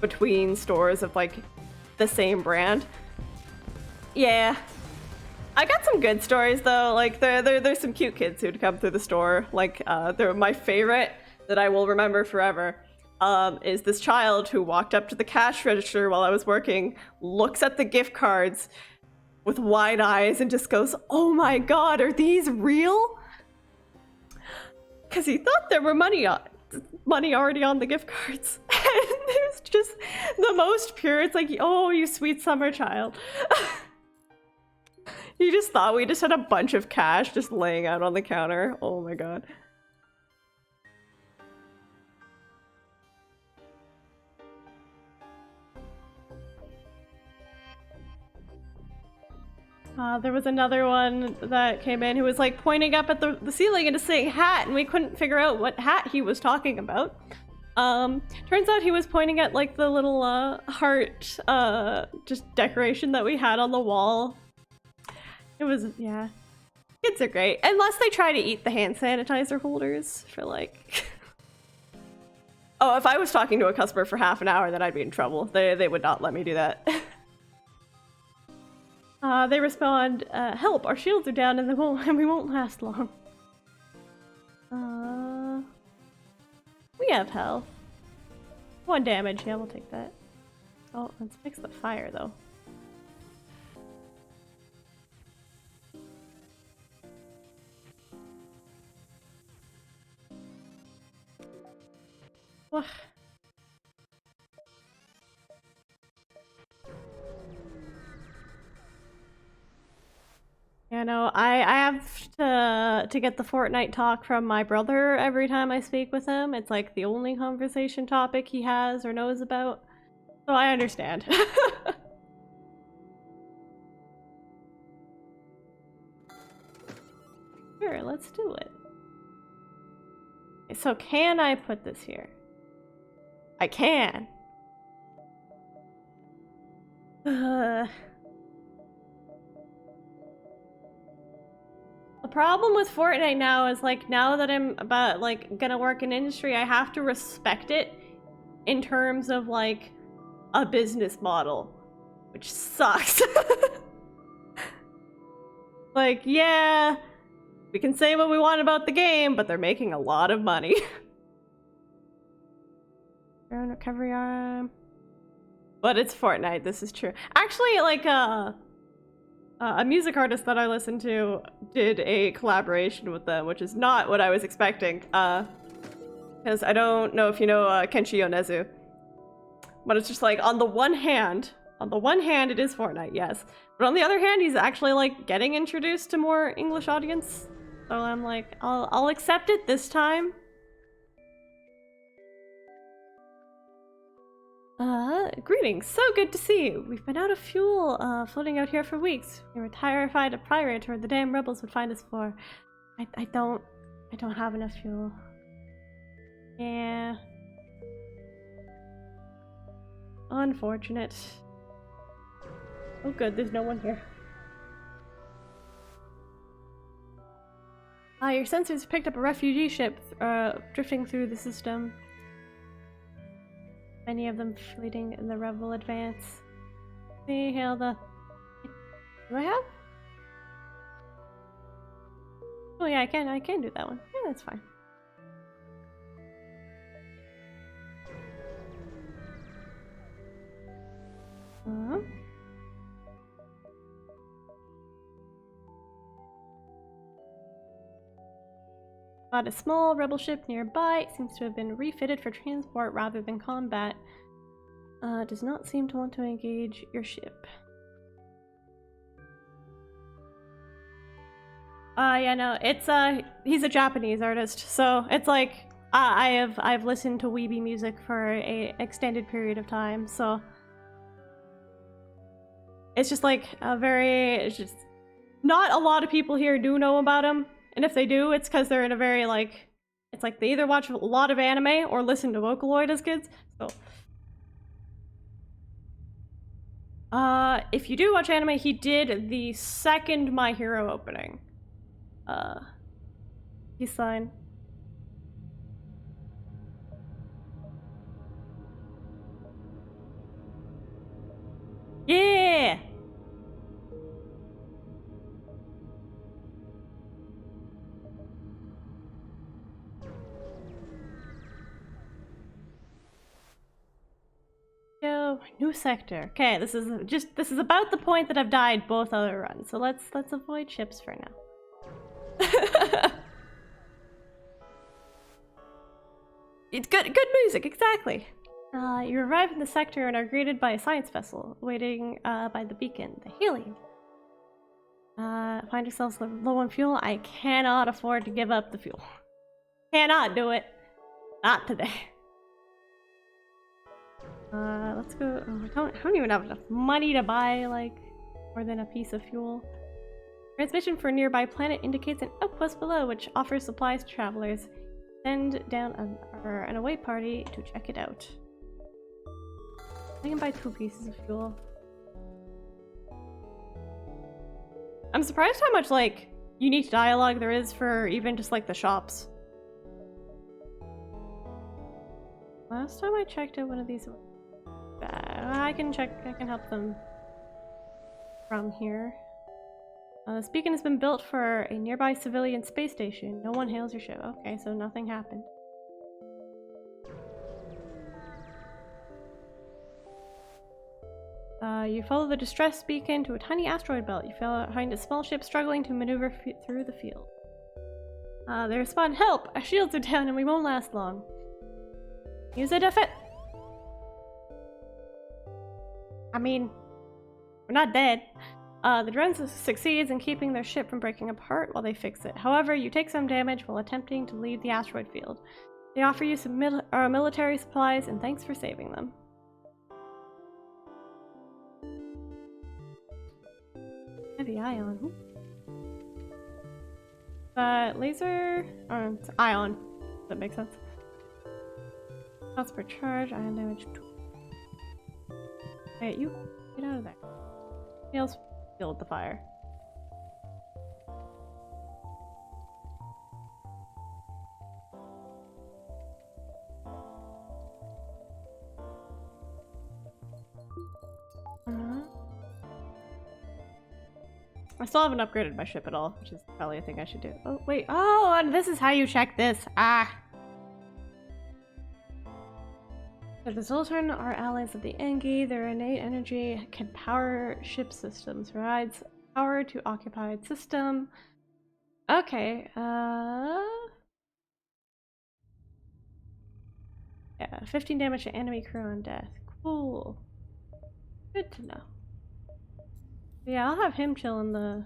between stores of like the same brand. Yeah, I got some good stories though. Like there's some cute kids who'd come through the store. Like they're my favorite that I will remember forever. Is this child who walked up to the cash register while I was working, looks at the gift cards with wide eyes and just goes, "Oh my god, are these real?" Because he thought there were money already on the gift cards. And it was just the most pure. It's like, oh, you sweet summer child. He just thought we just had a bunch of cash just laying out on the counter. Oh my god. There was another one that came in who was like pointing up at the ceiling and just saying hat, and we couldn't figure out what hat he was talking about. Turns out he was pointing at like the little heart just decoration that we had on the wall. It was, yeah. Kids are great. Unless they try to eat the hand sanitizer holders for like... Oh, if I was talking to a customer for half an hour, then I'd be in trouble. They would not let me do that. They respond, help, our shields are down and we won't last long. We have health. 1 damage, yeah, we'll take that. Oh, let's fix the fire though. What? Yeah, no, I have to get the Fortnite talk from my brother every time I speak with him. It's like the only conversation topic he has or knows about. So I understand. Sure, let's do it. Okay, so can I put this here? I can. The problem with Fortnite now is, like, now that I'm about, like, gonna work in industry, I have to respect it in terms of, like, a business model, which sucks. Like, yeah, we can say what we want about the game, but they're making a lot of money. Drone recovery arm. But it's Fortnite, this is true. Actually, like, a music artist that I listened to did a collaboration with them, which is not what I was expecting. Because I don't know if you know Kenshi Yonezu. But it's just like, on the one hand, it is Fortnite, yes. But on the other hand, he's actually, like, getting introduced to more English audience. So I'm like, I'll accept it this time. Greetings. So good to see you. We've been out of fuel, floating out here for weeks. We were terrified a pirate or the damn rebels would find us for. I don't have enough fuel. Yeah. Unfortunate. Oh good, there's no one here. Your sensors picked up a refugee ship, drifting through the system. Many of them fleeing in the rebel advance. See, hail the... Do I have? Oh yeah, I can do that one. Yeah, that's fine. Spot a small rebel ship nearby. It seems to have been refitted for transport rather than combat. Does not seem to want to engage your ship. Yeah, no, it's he's a Japanese artist, so it's like I've listened to weeby music for a extended period of time, so it's just like it's just not a lot of people here do know about him. And if they do, it's because they're in a very, like, it's like they either watch a lot of anime or listen to Vocaloid as kids, so. If you do watch anime, he did the second My Hero opening. He's fine. Yeah! Go, new sector. Okay, this is about the point that I've died both other runs, so let's avoid ships for now. It's good music, exactly. You arrive in the sector and are greeted by a science vessel waiting by the beacon, the Helium. Find yourselves low on fuel. I cannot afford to give up the fuel. Cannot do it. Not today. Let's go. Oh, I don't even have enough money to buy, like, more than a piece of fuel. Transmission for a nearby planet indicates an outpost below, which offers supplies to travelers. Send down an away party to check it out. I can buy 2 pieces of fuel. I'm surprised how much, like, unique dialogue there is for even just, like, the shops. Last time I checked out one of these... I can help them from here. This beacon has been built for a nearby civilian space station. No one hails your ship. Okay, so nothing happened. You follow the distress beacon to a tiny asteroid belt. You find a small ship struggling to maneuver through the field. They respond, "Help! Our shields are down and we won't last long." Use it if it... I mean, we're not dead. The drone succeeds in keeping their ship from breaking apart while they fix it. However, you take some damage while attempting to leave the asteroid field. They offer you some military supplies and thanks for saving them. the ion. Ooh. Laser... Oh, it's ion. Does that make sense? Shots per charge, ion damage. Hey, you get out of there. Something else deal with the fire. I still haven't upgraded my ship at all, which is probably a thing I should do. Oh, wait. Oh, and this is how you check this. Ah. The Zoltan are allies of the Engi. Their innate energy can power ship systems. Provides power to occupied system. Okay. Yeah, 15 damage to enemy crew on death. Cool. Good to know. Yeah, I'll have him chill in the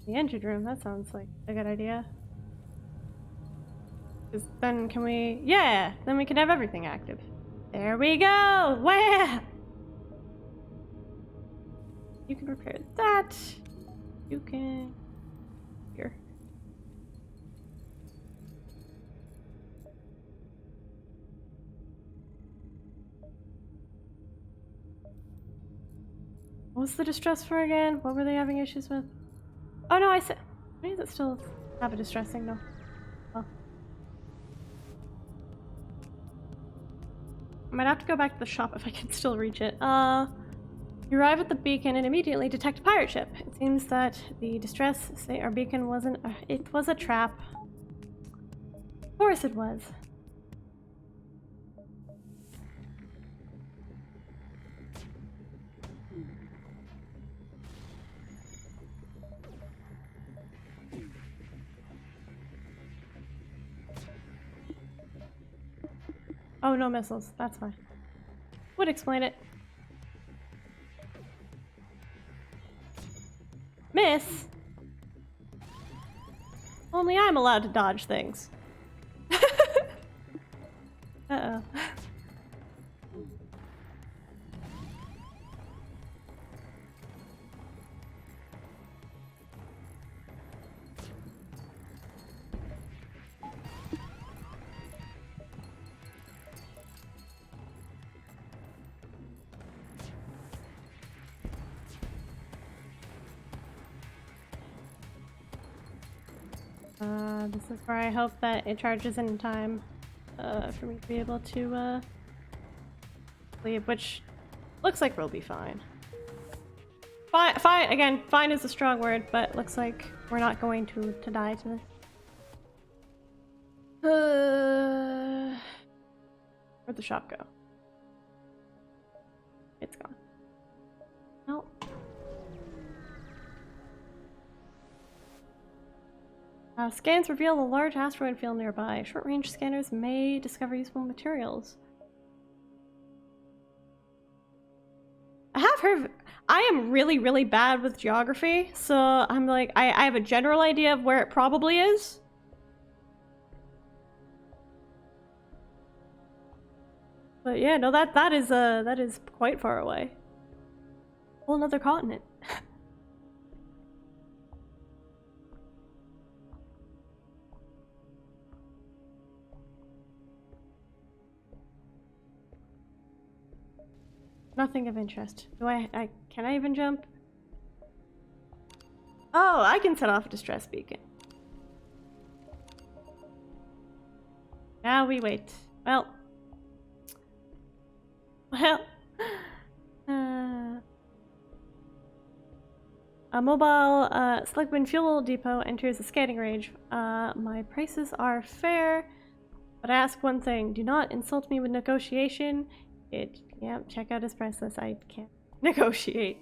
engine room. That sounds like a good idea. Because then can we... Yeah! Then we can have everything active. There we go! Where? You can repair that. You can... Here. What was the distress for again? What were they having issues with? Oh no, I said... Why does it still have a distress signal? Oh. I might have to go back to the shop if I can still reach it. You arrive at the beacon and immediately detect a pirate ship. It seems that the distress say our beacon wasn't... it was a trap. Of course it was. Oh, no missiles. That's fine. Would explain it. Miss? Only I'm allowed to dodge things. Uh-oh. This is where I hope that it charges in time for me to be able to leave, which looks like we'll be fine. Fine, again, fine is a strong word, but looks like we're not going to die to this. Where'd the shop go? It's gone. Nope. Scans reveal a large asteroid field nearby. Short-range scanners may discover useful materials. I have heard... I am really, really bad with geography, so I'm like... I have a general idea of where it probably is. But yeah, no, that is quite far away. Whole another continent. Nothing of interest. Can I even jump? Oh, I can set off a distress beacon. Now we wait. Well. A mobile Seligman fuel depot enters the scanning range. My prices are fair, but I ask one thing. Do not insult me with negotiation. Yeah, check out his price list. I can't negotiate.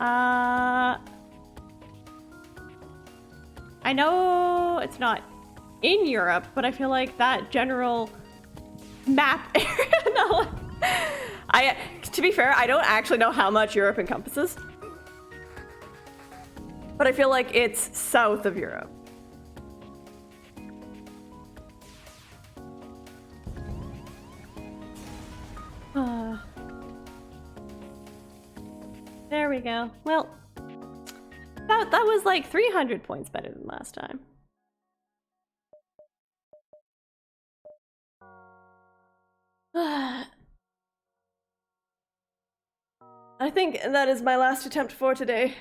I know it's not in Europe, but I feel like that general map area. No, to be fair, I don't actually know how much Europe encompasses, but I feel like it's south of Europe. go. Well, that was like 300 points better than last time. I think that is my last attempt for today.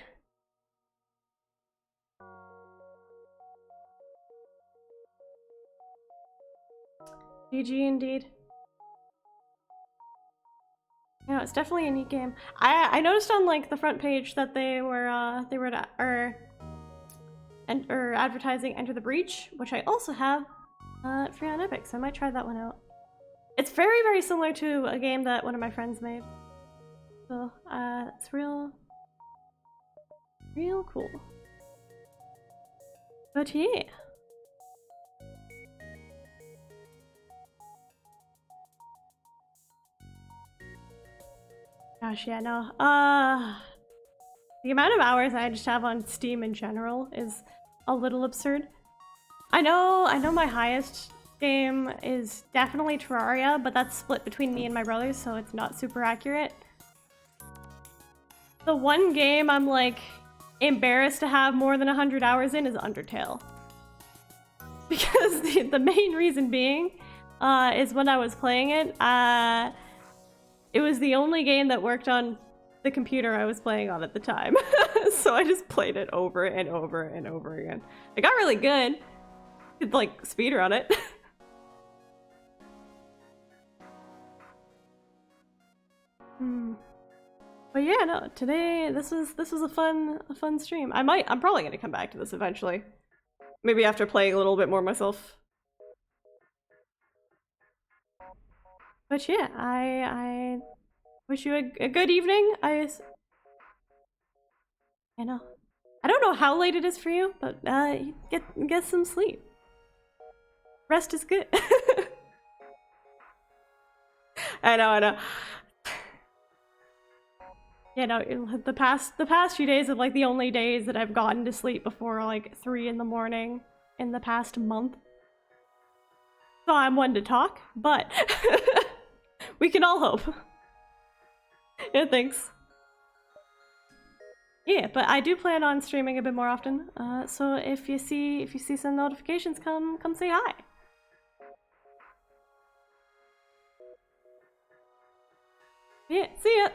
GG indeed. Yeah, it's definitely a neat game. I noticed on like the front page that they were advertising Enter the Breach, which I also have free on Epic, so I might try that one out. It's very, very similar to a game that one of my friends made. So, it's real cool. But yeah. Gosh, yeah, no. The amount of hours I just have on Steam in general is a little absurd. I know my highest game is definitely Terraria, but that's split between me and my brothers, so it's not super accurate. The one game I'm like embarrassed to have more than 100 hours in is Undertale. Because the main reason being is when I was playing it, it was the only game that worked on the computer I was playing on at the time. So I just played it over and over and over again. I got really good. Could like speedrun it. But yeah, no, today this was a fun stream. I'm probably gonna come back to this eventually. Maybe after playing a little bit more myself. But yeah, I wish you a good evening. I know. I don't know how late it is for you, but get some sleep. Rest is good. I know. Yeah, no, the past few days are like the only days that I've gotten to sleep before like 3 in the morning in the past month. So I'm one to talk, but we can all hope. Yeah, thanks. Yeah, but I do plan on streaming a bit more often. So if you see some notifications come say hi. Yeah, see ya.